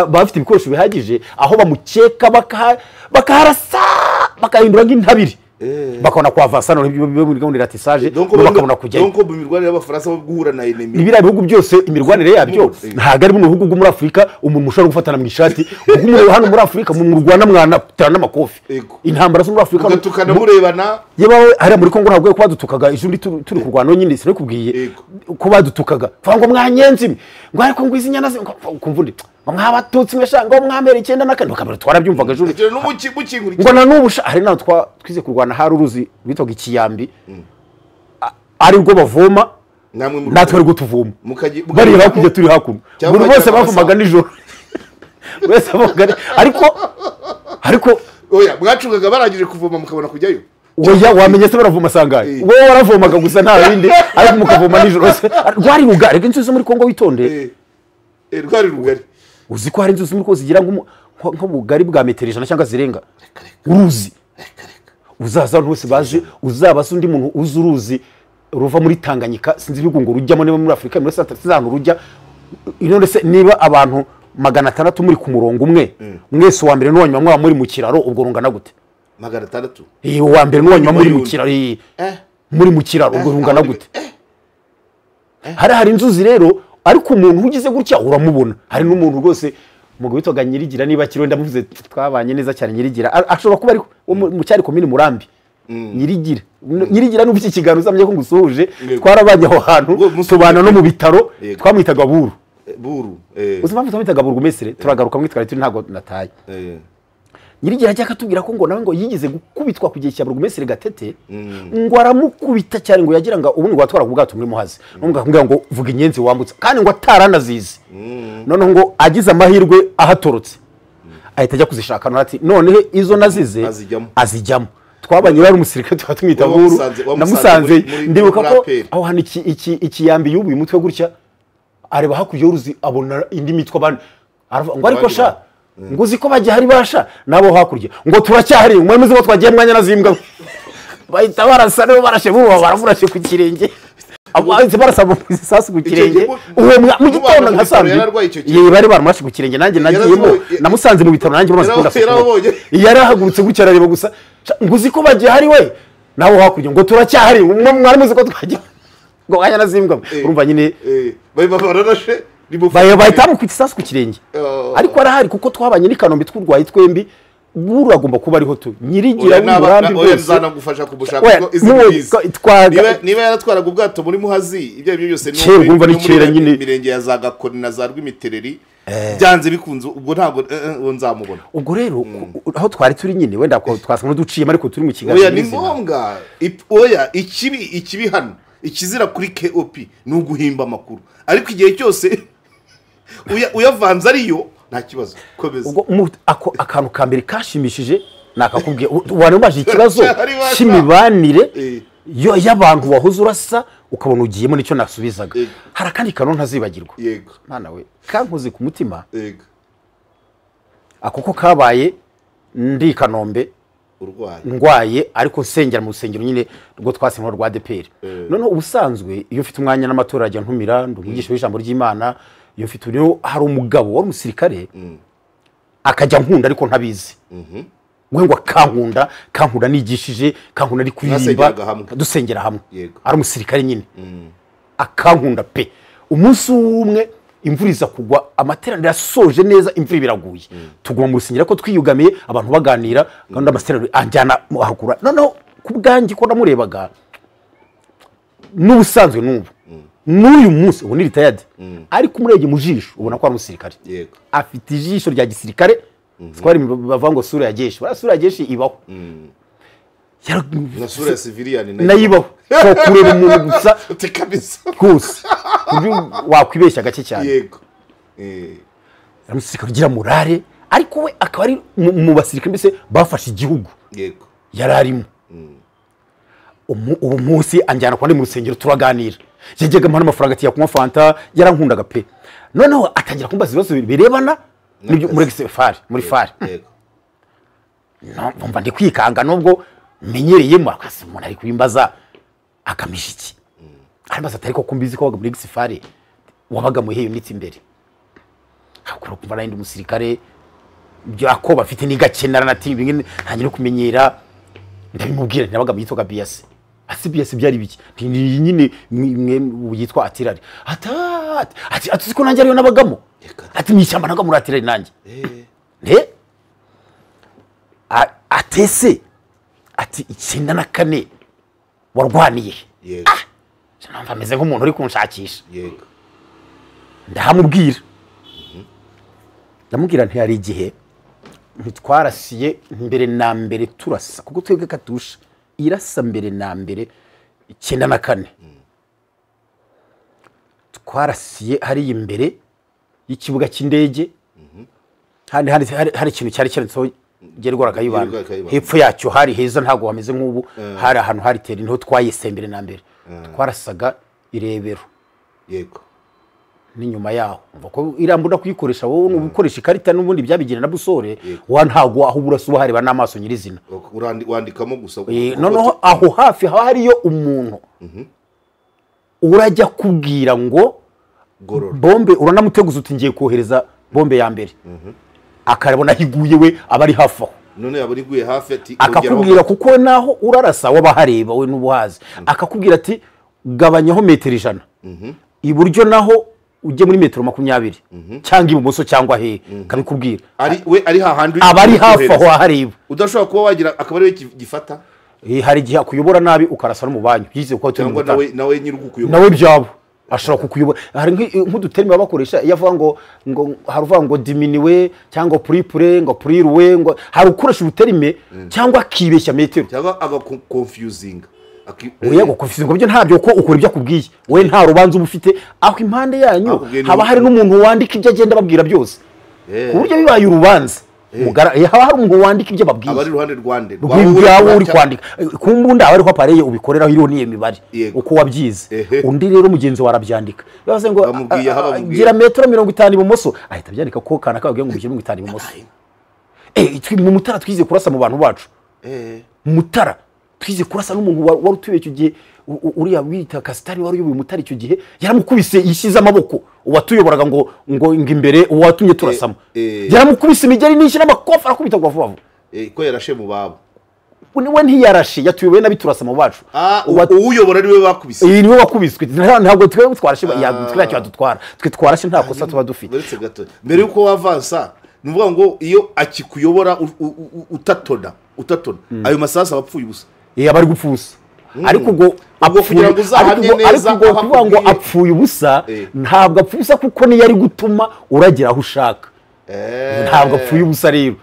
bafite ibikoresho bihagije aho bamukeka bakaharasa bakahindura nk'intabiri bakabona kwa Vincent muri gahunda ya ratissage bakabona kujyayo donc mu mirwanire y'Abafaransa bo guhura na enemy ibira bihugu byose imirwanire yabyo ntago ari mu bihugu bwo muri Afrika umuntu mushobora gufatana mu ishati umuntu hano muri Afrika mu Rwanda mwana terana amakofi intambara zo muri Afrika ugatukana murebana yebawe ari muri Kongo ntabwo kwadutukaga ijundi turi kurwana nyine sire kubwiye ko badutukaga ngo mwanyenzi ngo ariko ngo izinyana kumvundi mwabatutsi mweshanga mwamere 9 na 4 kabiri twarabyumvaga juri ngo na nubu hari naho twize kurwana hari uruzi bitwaga Ikiyambi ari rwo bavoma natwe ari gutuvoma bari hakujya turi hakuno buri bose bavumaga nijoro wese avuga ariko oya mwacungaga barangije kuvoma mukabona kujyayo oya wamenye se baravoma sangaye wowe waravomaga gusa nta bindi ariko mukavoma nijoro se rwari rugari inzuzi muri Kongo witonde rwari rugari uzi ko hari inzuzi muri ko zigira nk'ubugari bwa metero 100 cyangwa zirenga uruzi uzaza ntose baje uzabasa undi muntu uzi uruzi ruva muri Tanganyika sinzi ibigo ngo rujyamo niba muri Afrika muri Satizano rujya inone se niba abantu 600 muri ku murongo umwe mwese wa mbere n'uwanyuma mwa muri mu kiraro ubwo rungana gute 600 wa mbere n'uwanyuma muri mu kiraro muri mu kiraro ubwo rungana gute hari inzuzi rero ariko umuntu ugize gutya uramubona hari n'umuntu rwose mugo witoga Nyirigira niba kiro ndamuvuze twabanye neza cyane Nyirigira ashobora kuba ari mu cyari komini Murambi Nyirigira n'ubiki kigano uzamye ko ngusuhuje twarabanye aho hantu tubana no mu bitaro twamwitaga buru uzimva twamwitaga burugumesire turagaruka mwitwara turi ntago nataye Nyirigira ajya akatubwira ko ngo nawe ngo yigize gukubitwa ku gihe cya burugumesire Gatete ngo aramukubita cyane ngo yagiranga ubundi gwatwara kubwato muri Muhazi ngo vuga inyenzi wambutse kandi ngo ataranazizi none ngo agize amahirwe ahatorotse ahita ajya kuzishaka ati none izo nazize azijyamo twabanye bari umusirikare twatumwita buru namusanze ndibuka ko aho hano ikiyambi yubuye umutwe gutya areba hakurya y'uruzi abona indi mitwe abantu ngo ariko sha ngo uziko bajya hari basha nabo hakurya ngo turacyahari umwemeze bo twagiye mwanya nazimbwa bahita barasa no barashe buba baravurashe ku kirenge abanze barasaba isasu ku kirenge uwo mu gitondo nkasanze bari baramashe ku kirenge nanjye nagiyemo namusanze mu bitaro nanjye bamaze kunda yari ahagurutse gucyara reba gusa ngo uziko bajya hari we nabo hakurya ngo turacyahari mwari muzi ko twagiye ngo mwanya nazimbwa urumva nyine bararashe bahita mu kwitisasu ku kirenge ariko arahari kuko twabanye ni Kanombe twurwaye twembi buragomba kuba ariho tu Nyirigira n'umurambi bose zanagufasha kubushaka ko izi niba yaratwaraga ubwato muri Muhazi ibyo byose ni mirenge ya za Gakoni na za Rwimitereri byanze bikunze ubwo ntago nzamubona ubwo rero aho twari turi nyine wenda ko twasanga duciye ariko turi mu kigali oya ni ngombwa oya ikibi hano ikizira kuri KOP ni uguhimba amakuru ariko igihe cyose uyavanze ariyo nta kibazo komeza ubwo akantu kambere kashimishije nakakubwiye warambaje ikibazo cy'imibanire y'abantu wahoze urasa ukabona ugiyemo nicyo nasubizaga hari kandi kanone ntazibagirwa yego mwana we kankoze ku mutima yego akoko kabaye ndi Kanombe ndwaye ariko nsengera mu rusengero nyine rwo twasemwa rwa DPR none ubusanzwe iyo ufite umwanya n'amatora ajya ntumira ndumwigisha w'ijambo ry'Imana iyo mfite rero hari umugabo wari umusirikare akajya nkunda ariko ntabizi we ngo kankunda nigishije kankunda ari kuririmba dusengera hamwe ari umusirikare nyine akankunda pe umunsi umwe imvura iza kugwa amateraniro yasoje neza imvura biraguye tuguma mu rusengero ko twiyugamiye abantu baganira kandi amateraniro anjyana ahakura noneho kubwanjye ko namurebaga n'ubusanzwe n'ubu n'uyu munsi ubu ni retired ariko umurebye mu jisho ubona ko ari umusirikare afite ijisho rya gisirikare twari bavuga ngo sura ya jeshi bara sura ya jeshi ibaho na sura ya civilian nayibaho so kureba umuntu gusa utekabisa rwose wakwibeshya gake cyane yego umusirikare ugira morale ariko we akaba ari mu basirikare mbese bafashe igihugu yego yararimo ubu munsi anjyana kwa ndi mu rusengero turaganira yajyaga mpana amafaranga ati yakunywa fanta yarankundaga pe noneho atangira kumbaza ibibazo birebana n'ibyo muri gisefari muri fari numva ndi kwikanga nubwo menyereyemo akasi umuntu ari kubimbaza akamije iki aribaza atari ko kumbizi ko wabaga muri gisefari wabaga mu heyo nitse imbere hakuru kumva nandi umusirikare byo ako bafite ni gakenara nati bingene ntangira kumenyera ndabimubwira nabaga mu yitwa bias asibiyasi byari biki nyine mwe yitwa atirari ati siko nanjye ariyo nabagamo ati mwishyamba naga muri atirari nanjye atese ati 94 warwaniye numva ameze nk'umuntu uri kunshakisha ndahamubwira ndamubwira nti hari igihe ntitwarasiye mbere na mbere turasa kuko twebwe katusha irasa mbere na mbere 94 twarasiye hari imbere y'ikibuga cy'indege hari ikintu cyari cyanditseho gerwa rakayibana hepfo yacyo hari heza ntago wameze nk'ubu hari ahantu hari teri niho twayise mbere na mbere twarasaga irebero yego n'inyuma yaho umva ko irambunda kuyikoresha wowe n'ubukoresha ikarita n'ubundi byabigena na busore wa ntago aho burasuba hari n'amaso nyirizina wandikamo gusa noneho aho hafi haba hariyo umuntu urajya kubwira ngo bombe uranamuteguza uti ngiye kohereza bombe ya mbere akarabona higuye we abari hafi aho none yaburiguye hafi ati akakubwira kuko naho urarasa wabahareba we n'ubuhazi akakubwira ati gabanyaho metero 100 iburyo naho uje muri metero 20 cyangwa ibumoso cyangwa he kabikubwira ari hahandi abari hafi aho hareba udashobora kuba wagira akabari gifata hari igihe akuyobora nabi ukarasa no mu banyu yize ko cyangwa nawe nyirugukuyobora nawe byabo ashobora kukuyobora hari nk'uduterime bakoresha yavuga ngo haruvuga ngo diminiwe cyangwa puripure ngo puriruwe ngo hari ukoresha ubuterime cyangwa akibeshya metero cyangwa aba confusing yego confusing byo ntabyo ko ukora ibyo akubwiye we nta rubanza ubufite aho impande yanyu haba hari n'umuntu wandika ibyo agenda babwira byose ku buryo bibaye urubanza haba hari umuntu wandika ibyo babwiye abari ruhande rwande rwawe uri kwandika kumbunda abari ko apareye ubikoreraho iriho niye mibare uko wabyize undi rero mugenzi warabyandika yavuze ngo gira metero 50 ibumoso ahita byandika ko kana kababwiye ngo ugire 50 ibumoso mu mutara twize kurasa mu bantu bacu mutara twize kurasa n'umuntu wari utuye icyo gihe uriya wita Kasitari wari uyoboye umutari icyo gihe yaramukubise yishize amaboko uwatuyoboraga ngo imbere uwatumye turasama yaramukubise imigeri n'ishyi n'amakofa arakubita ngo vuba ko yarashe mu babo we ntiyarashe yatuyoboye nabi turasama bacu uwuyobora niwe bakubise niwe wakubiswe ntabwo twe twarashe twiracyo dutwara twe twarashe nta kosa tuba dufite mbere yuko wavansa nuvuga ngo iyo akikuyobora utatona ayo masasa abapfuye ubusa abari gupfusa ariko ubwo kuvuga ngo apfuye ubusa ntabwo apfusa kuko niyo ari gutuma uragira aho ushaka ntabwo apfuye ubusa rero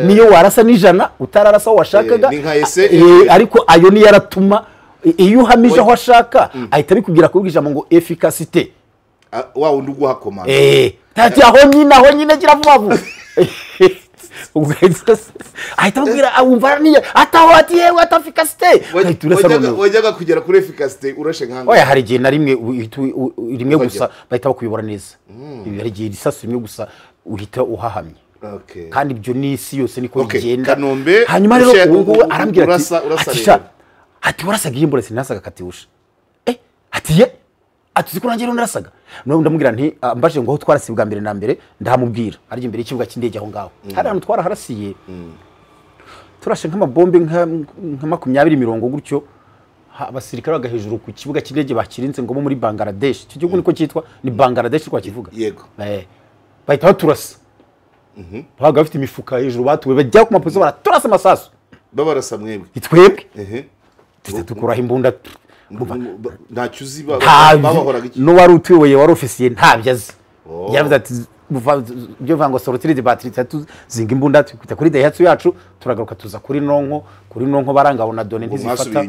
niyo warasa n'ijana utararasa aho washakaga ariko ayo niyo aratuma iyo uhamije aho ashaka ahita abikubwira kubwira ijambo ngo efficacité wa wundi uguha komanda aho nyine gira vuba vuba ahita abwira wumva niye ataho ati yewe atafikasite wajyaga kugera kuri efficacité urashe nkanga oya hari igihe na rimwe gusa bahita bakuyobora neza hari igihe risasu rimwe gusa uhita uhahamye kandi ibyo n'isi yose niko bigenda hanyuma rero ubu arambwira ati ati warasaga imbura sinasaga katiusha ati ye atuzi ko nanjye narasaga none ndamubwira nti mbaje ngo aho twarasiye bwa mbere na mbere ndamubwira ari imbere y'ikibuga cy'indege aho ngaho hari ahantu twaraharasiye turashe nk'amabombe nka 20 gutyo abasirikare baga hejuru ku kibuga cy'indege bakirinze ngo muri Bangladesh icyo gihugu niko cyitwa ni Bangladesh kwa kivuga yego bahita baturasa baga bafite imifuka hejuru batuwe bajya ku mapozo baraturasa amasasu babarasa mwebwe itwebwe tukuraho imbunda ntacyo uzi babahoraga iki no wari utuyoboye wari ofisiye ntabyo azi yaravuze ati byo vango sorotiri de batterie tatu zinga imbunda twita kuri Daihatsu yacu turagaruka tuza kuri nonko barangabona done ntizifata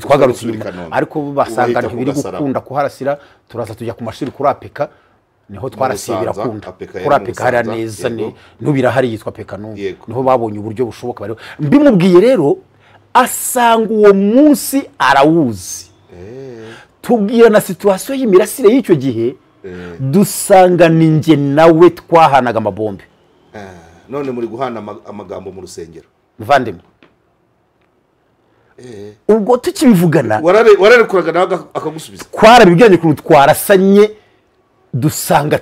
twagarutse inyuma ariko basanga ntibiri gukunda kuharasira turaza tujya ku mashuri kuri apeka niho twarasiye birakunda kuri apeka hari neza nubira hari yitwa peka niho babonye uburyo bushoboka bari mbimubwiye rero asanga uwo munsi arawuzi tubwira na situation y'imirasire y'icyo gihe dusanga ninjye nawe twahanaga amabombe none muri guhana amagambo mu rusengero mvandimwe ubwo tukibivugana wararekuraga nawe akagusubiza twarabibwiranye kuntu twarasanye dusanga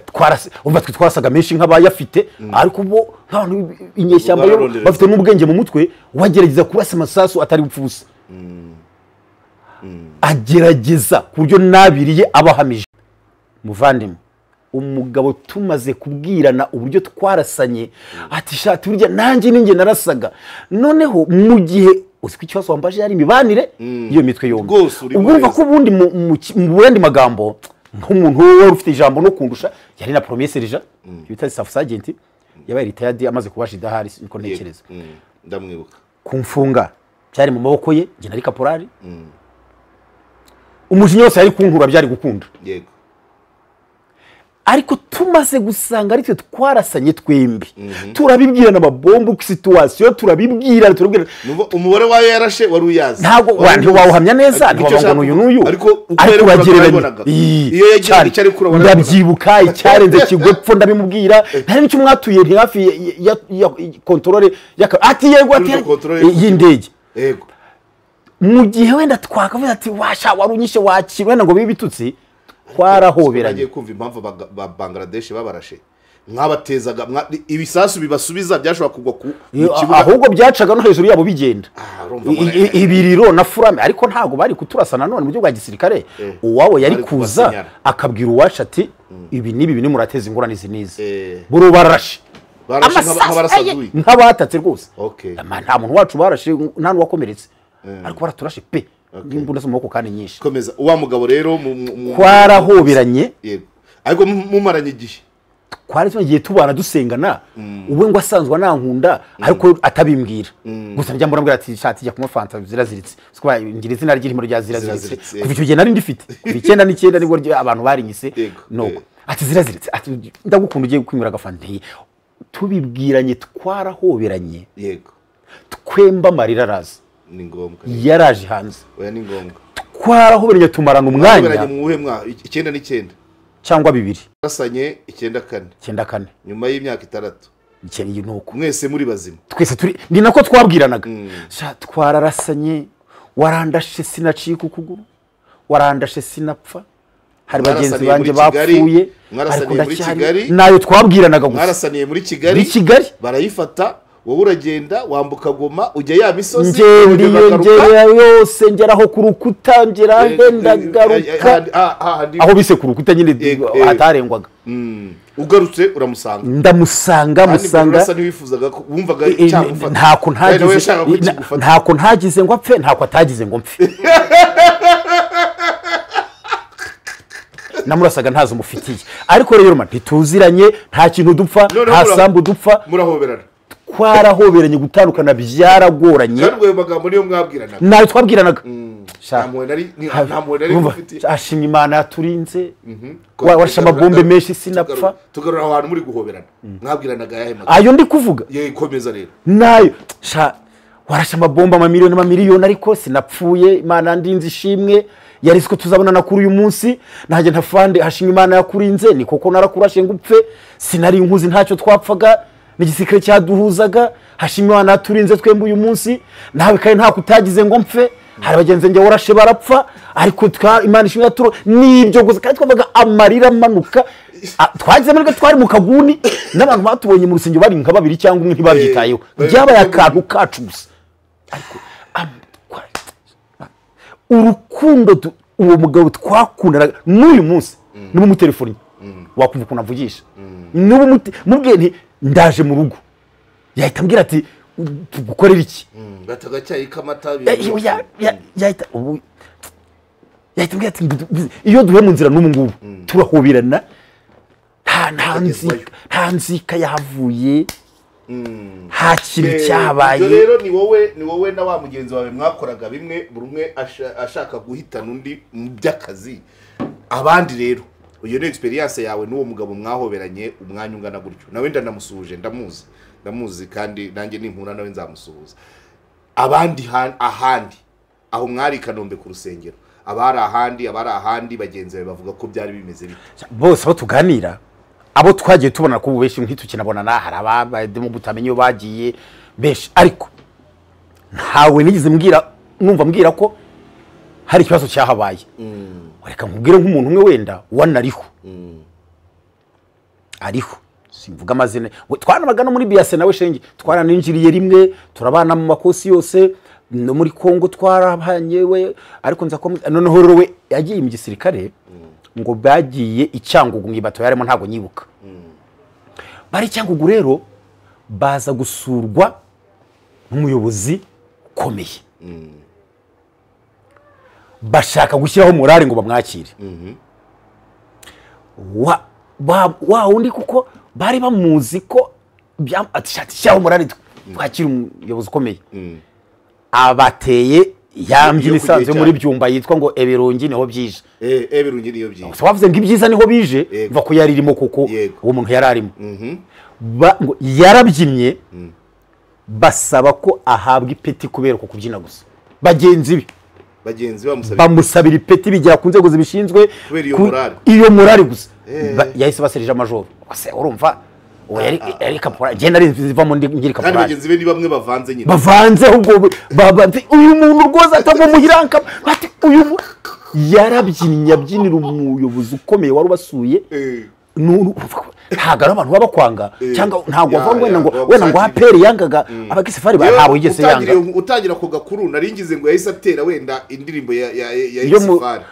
umva twe twarasaga menshi nk'abayafite ariko bo nk'abantu inyeshyamba bafite n'ubwenge mu mutwe wagerageza kurasa amasasu atari bupfusa agerageza ku buryo nabiriye abahamije muvandimwe umugabo tumaze kubwirana uburyo twarasanye ati shati burya nanjye ninjye narasaga noneho mu gihe uziko ikibazo wambaje yari imibanire iyo mitwe yombi ubwo ko ubundi mu bundi magambo nk'umuntu wari ufite ijambo no kundusha yari na premier sergeant bita staff sergeant yabaye retired amaze kubasha idahari niko ntekereza ndamwibuka kumfunga cyari mu maboko ye nge nari kaporari umujinya wose yari kunkura byari gukunda yego ariko tumaze gusanga ari twe twarasanye twembi turabibwira na mabombo ku situation turabibwira umubare wayo yarashe wari uyazi ntabwo wandi wawuhamya neza ntibavuga ngo uyu n'uyu ariko uragereranya iyo yagiye cyari kurabona ndabyibuka icyarenze kigwepfo ndabimubwira ntari nicyo mwatuye hafi ya controle ati yego ati y'indege yego mu gihe wenda twakavuze ati washa warunyishe wakirwe ngo bibitutsi twarahoberanye agiye kumva impamvu ba Bangladesh babarashe mwabatezaga ibisasu bibasubiza byashobora kugwa ku kibuga ahubwo byacaga no hejuru yabo bigenda ibiriro na furame ariko ntago bari kuturasa nanone mu byo bwa gisirikare uwawo yari kuza akabwira uwacu ati ibi nibi murateza ingorane zinize buru barashe nk'abatatse rwose nta muntu wacu barashe nta n'uwakomeretse ariko baraturashe pe n'imbunda zo mu maboko kandi nyinshi komeza uwa mugabo rero twarahoberanye yego ariko mumaranye igihe twari tugiye tubana dusengana uwe ngo asanzwe anankunda ariko atabimbwira gusa njya mbona ati shati jya kuma fanta ziraziritse sikuba ngira izina ry'irimo rya ziraziritse kuva icyo gihe nari ndifite 9 nibwo abantu barinyise no ati ziraziritse ati ndagukunda ugiye kwimura agafanta tubibwiranye twarahoberanye yego twemba marira raza ni ngombwa yaraje hanze oya ni ngombwa twarahoberanye tumarana umwanya mu 9 cyangwa 2 basanye 9 nyuma y'imyaka 6 ikeneye nuko mwese muri bazima twese turi ni nako twabwiranaga twararasanye warandashe sinacika ukuguru warandashe sinapfa hari bagenzi banje bapfuye mwarasaniye muri Kigali nayo twabwiranaga gusa mwarasaniye muri Kigali barayifata wowe uragenda wambuka Goma ujya ya misozi ngera yose ngeraho ku rukuta ngera hendagaruka aho bise ku rukuta nyine atarengwaga ugarutse uramusanga ndamusanga urasa niwifuzaga wumvaga cyangufata ntako ntagize ngo apfe ntako atagize ngo mpfe namurasaga ntazo mufitiye ariko rero ntituziranye nta kintu dupfa nta sambu dupfa murahoberana twarahoberanye gutandukana byaragoranye kandi uyo magambo niyo mwabwiranaga nayo twabwiranaga ntamwe nari mufite ashimye Imana yaturinze warasha amabombe menshi sinapfa tugarura ahantu muri guhoberana mwabwiranaga yahe magambo ayo ndi kuvuga komeza rero nayo warasha amabombe amamiliyoni ariko sinapfuye Imana ndinze ishimwe yari siko tuzabonana kuri uyu munsi nanjye ntafande hashimye Imana yakurinze ni koko narakurashe ngupfe sinari inkuzi ntacyo twapfaga n'igisikire cyaduhuzaga hashimye Imana yaturinze twembe uyu munsi nawe kandi nta kutagize ngo mpfe hari abagenzi njye warashe barapfa ariko Imana ishimwe turo nibyo gusa kandi twavuga amarira amanuka twagize muri twari mu kaguni n'abantu batubonye mu rusengero bari nka babiri cyangwa umwe ntibabyitayeho byabaye akantu kacu gusa ariko urukundo uwo mugabo twakundana n'uyu munsi n'ubu mu telefoni wakumva ukuntu avugisha n'ubu mubwiye nti ndaje mu rugo yahita ambwira ati tugukorera iki batagacyayi kamata yahita ambwira ati iyo duhe mu nzira n'ubu ngubu turahoberana nta nzika yahavuye nta kintu cyabaye rero ni wowe na wa mugenzi wawe mwakoraga bimwe buri umwe ashaka guhitana undi mu by'akazi abandi rero iyo ni experience yawe n'uwo mugabo mwahoberanye umwanya ungana gutyo nawe ndanamusuhuje ndamuzi kandi nanjye ninkura nawe nzamusuhuza abandi ahandi aho mwari Kanombe ku rusengero abari ahandi bagenzi bawe bavuga ko byari bimeze bite bose abo tuganira abo twagiye tubona ko ubeshi nk'itukinabonana hari abademo butamenye iyo bagiye beshi ariko ntawe nigeze numva mbwira ko hari ikibazo cyahabaye reka nkubwire nk'umuntu umwe wenda wanariho ariho simvuga amazina twanabaga no muri biase nawe shenge twaraninjiriye rimwe turabana mu makosi yose no muri Kongo twarabanye we ariko nza ko noneho rero we yagiye mu gisirikare ngo bagiye icyangugu mwibato yarimo ntago nyibuka bari icyangugu rero baza gusurwa n'umuyobozi ukomeye bashaka gushyiraho morale ngo bamwakire wa undi kuko bari bamuzi ko shyiraho morale twakira umuyobozi ukomeye abateye yambye nisanzwe muri byumba yitwa ngo Ebirungi niho byije Ebirungi niyo byije so bavuze ngo ibyiza niho bije mva ko yaririmo kuko uwo muntu yararimo ngo yarabyinnye basaba ko ahabwa ipeti kubera ko kubyina gusa bagenzi bamusabira ipeti bigera ku nzego zibishinzwe iyo morale gusa yahise baserije amajoro gusa urumva uwo yari kapora genda rizivamo ngiri kapora kandi bagenzi be ni bamwe bavanze nyine bavanze ahubwo uyu muntu rwoza atagwa muhiranka bati uyu yarabyinnye abyinira umuyobozi ukomeye wari ubasuye ntago ari abantu babakwanga cyangwa ntago wava wenda ngo hapere yangaga abagisifari ntabwo yigeze yanga utangira ku gakuru naringize ngo yahise atera wenda indirimbo ya Isifari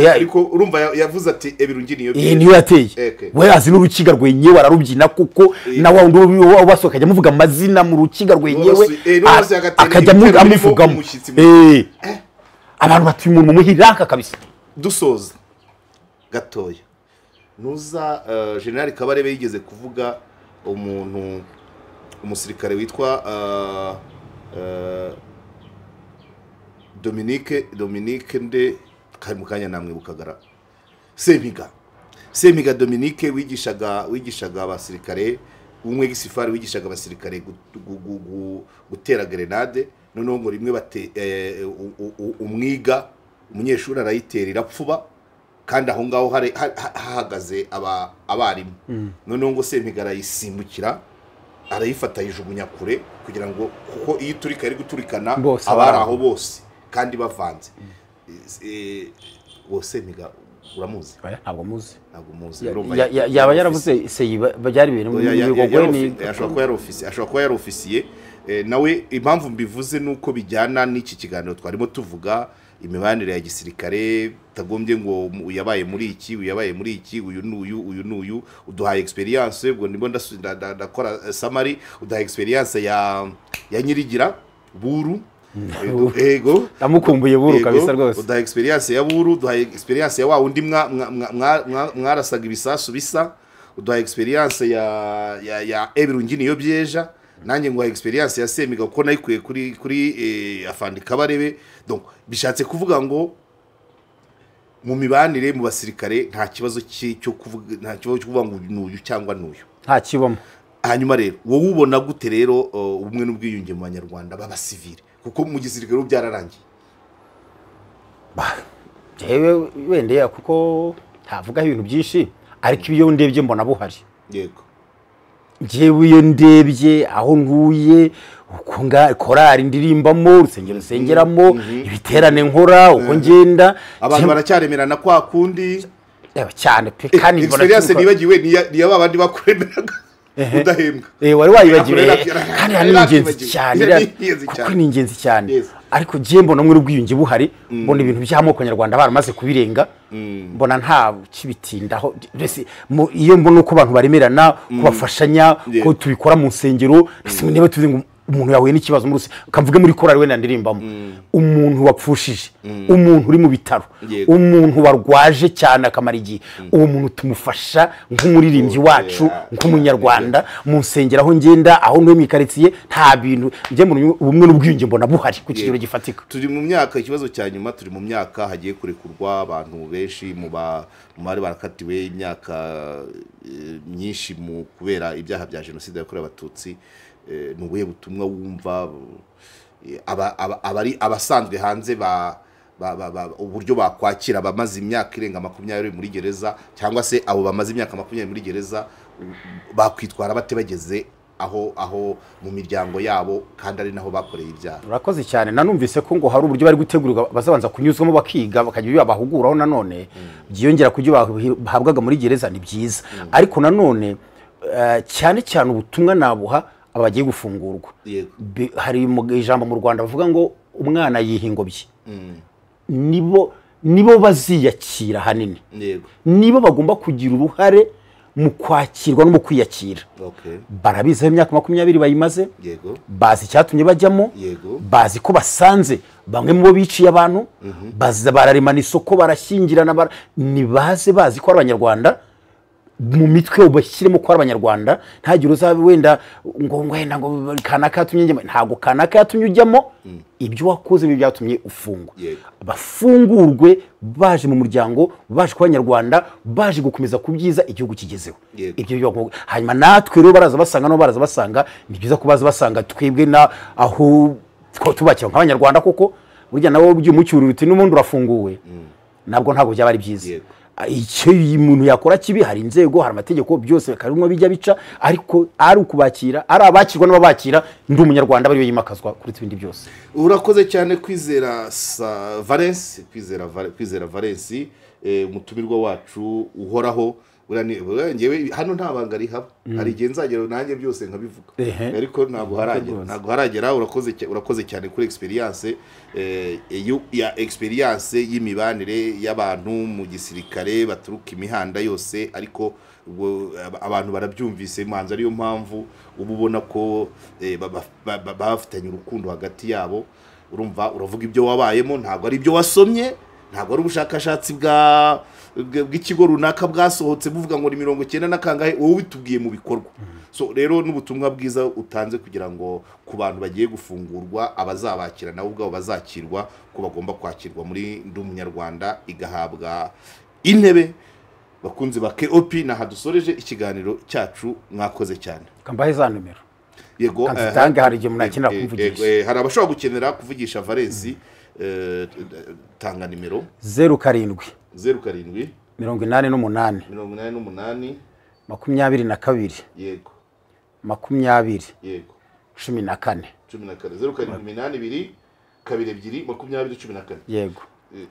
ariko urumva yavuze ati Ebirungi niyo yateye we azi n'urukiga rwenyewe wararubyina kuko na wa wundi wabasohoka akajya amuvuga amazina mu rukiga rwenyewe akajya amuvugamo abantu batuye umuntu muhiranka kabisa dusoza gatoya nuza General Kabarebe yigeze kuvuga umusirikare witwa Dominique nde kari mukanya namwibukagara Semiga Dominique wigishaga abasirikare umwe gisifari wigishaga abasirikare gutera grenade noneho ngo rimwe bate umwiga umunyeshuri arayitera irapfuba kandi aho ngaho hahagaze abarimu noneho ngo Semiga arayisimbukira arayifata yijugunya kure kugira ngo kuko iyo turika ari guturikana abari aho bose kandi bavanze Semiga uramuzi ntabwo muzi yaba yaravuze se byari ibintu bigogwe ashobora kuba yari ofisiye nawe impamvu mbivuze nuko bijyana n'iki kiganiro twarimo tuvuga imibanire ya gisirikare tagombye ngo uyabaye muri iki uyu n'uyu uduhaye experience ubwo ndimo ndakora summary uduhaye experience ya Nyirigira Buru ego ndamukumbuye Buru kabisa rwose uduhaye experience ya Buru uduhaye experience ya wa undi mwarasaga ibisasu bisa uduhaye experience ya Ebirungi niyo byeja nanjye ngo experience ya Semiga kuko nayikuye kuri Afandi Kabarebe donc bishatse kuvuga ngo mu mibanire mu basirikare nta kibazo cyo kuvuga ngo n'uyu cyangwa n'uyu nta kibamo hanyuma rero wowe ubona gute rero ubumwe n'ubwiyunge mu banyarwanda b'abasivile kuko mu gisirikare byararangiye jewe wendeye kuko ntavuga ibintu byinshi ariko iyo ndebye mbona buhari yego jewe iyo ndebye aho ntuye uko korari ndirimbamo urusengero nsengeramo ibiterane nkora uko ngenda abantu baracyaremerana kwa kundi cyane pe kandi experience nibagiwe ni abandi bakuremeraga udahembwa wari wayibagiwe kandi ni ingenzi cyane kuko ni ingenzi cyane ariko giye mbona muri ubwiyunge buhari mbona ibintu by'amoko nyarwanda baramaze kubirenga mbona nta kibitindaho iyo mbona uko abantu baremerana kubafashanya ko tubikora mu nsengero niba tuzi ngo umuntu yahuye n'ikibazo muri ukamvuge muri korari we ndirimbamo umuntu wapfushije umuntu uri mu bitaro umuntu warwaje cyane akamara igihe uwo muntu tumufasha nk'umuririmbyi wacu nk'umunyarwanda mu nsengero aho ngenda aho ntuye mu karitsiye nta bintu njye mbona ubumwe n'ubwiyunge mbona buhari ku kigero gifatika turi mu myaka ikibazo cya nyuma turi mu myaka hagiye kurekurwa abantu benshi mu bari barakatiwe imyaka myinshi mu kubera ibyaha bya jenoside yakorewe abatutsi ni ubuhe butumwa wumva abasanzwe hanze uburyo bakwakira bamaze imyaka irenga 20 muri gereza cyangwa se abo bamaze imyaka 20 muri gereza bakwitwara bate bageze aho mu miryango yabo kandi ari naho bakoreye ibyaha? Urakoze cyane nanumvise ko ngo hari uburyo bari gutegurirwa bazabanza kunyuzwamo bakiga bakagira ibyo bahuguraho nanone byiyongera kujyo bahabwaga muri gereza ni byiza ariko nanone cyane cyane ubutumwa nabuha abagiye gufungurwa hari ijambo mu Rwanda bavuga ngo umwana yihingobye nibo baziyakira hanini nibo bagomba kugira uruhare mu kwakirwa no mu kwiyakira barabize imyaka 20 bayimaze bazi icyatumye bajyamo bazi ko basanze bamwe mu bo biciye abantu baza bararemana isoko barashyingirana ni bazi ko ari abanyarwanda mu mitwe ubashyiremo ko abanyarwanda ntagire uzabe wenda ngo kanaka yatumye njyamo ntago kanaka yatumye ujyamo ibyo wakoze byatumye ufungwa bafungurwe baje mu muryango baje ku banyarwanda baje gukomeza kubyiza igihugu kigezeho ibyo hanyuma natwe rero baraza basanga ni byiza ko baza basanga twebwe na aho tubakira nk'abanyarwanda koko burya nawo by'umucyuru ruti n'umuntu urafunguwe ntabwo byaba ari byiza icyo umuntu yakora kibi hari inzego hari amategeko byose karumwe bijya bica ariko ari ukubakira ari abakirwa n'abakira ndi umunyarwanda bari yimakazwa kuri ibindi byose. Urakoze cyane Kwizera Valens Kwizera Valens umutumirwa wacu uhoraho ngewe hano nta banga rihaba hari igihe nzagera nanjye byose nkabivuga ariko ntabwo haragera urakoze cyane kuri experience ya experience y'imibanire y'abantu mu gisirikare baturuka imihanda yose ariko abantu barabyumvise manza ariyo mpamvu ububona ko bafitanye urukundo hagati yabo urumva uravuga ibyo wabayemo ntabwo ari ibyo wasomye ntabwo ari ubushakashatsi bw'ikigo runaka bwasohotse buvuga ngo ni 90 na kangahe wowe bitubwiye mu bikorwa so rero n'ubutumwa bwiza utanze kugira ngo ku bantu bagiye gufungurwa abazabakira nabo ubwabo bazakirwa ko bagomba kwakirwa muri ndi umunyarwanda igahabwa intebe bakunze ba KOP na hadusoreje ikiganiro cyacu mwakoze cyane kambaye za numero yego kanzitange hari igihe munakenera kuvugisha hari abashobora gukenera kuvugisha Valens tanga nimero 07 88 88 22 yego 20 yego 14 0782 22 20 14 yego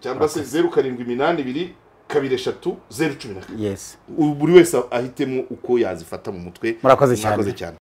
cyangwa se 0782 23 014 yes buri wese ahitemo uko yazifata mu mutwe. Murakoze cyane.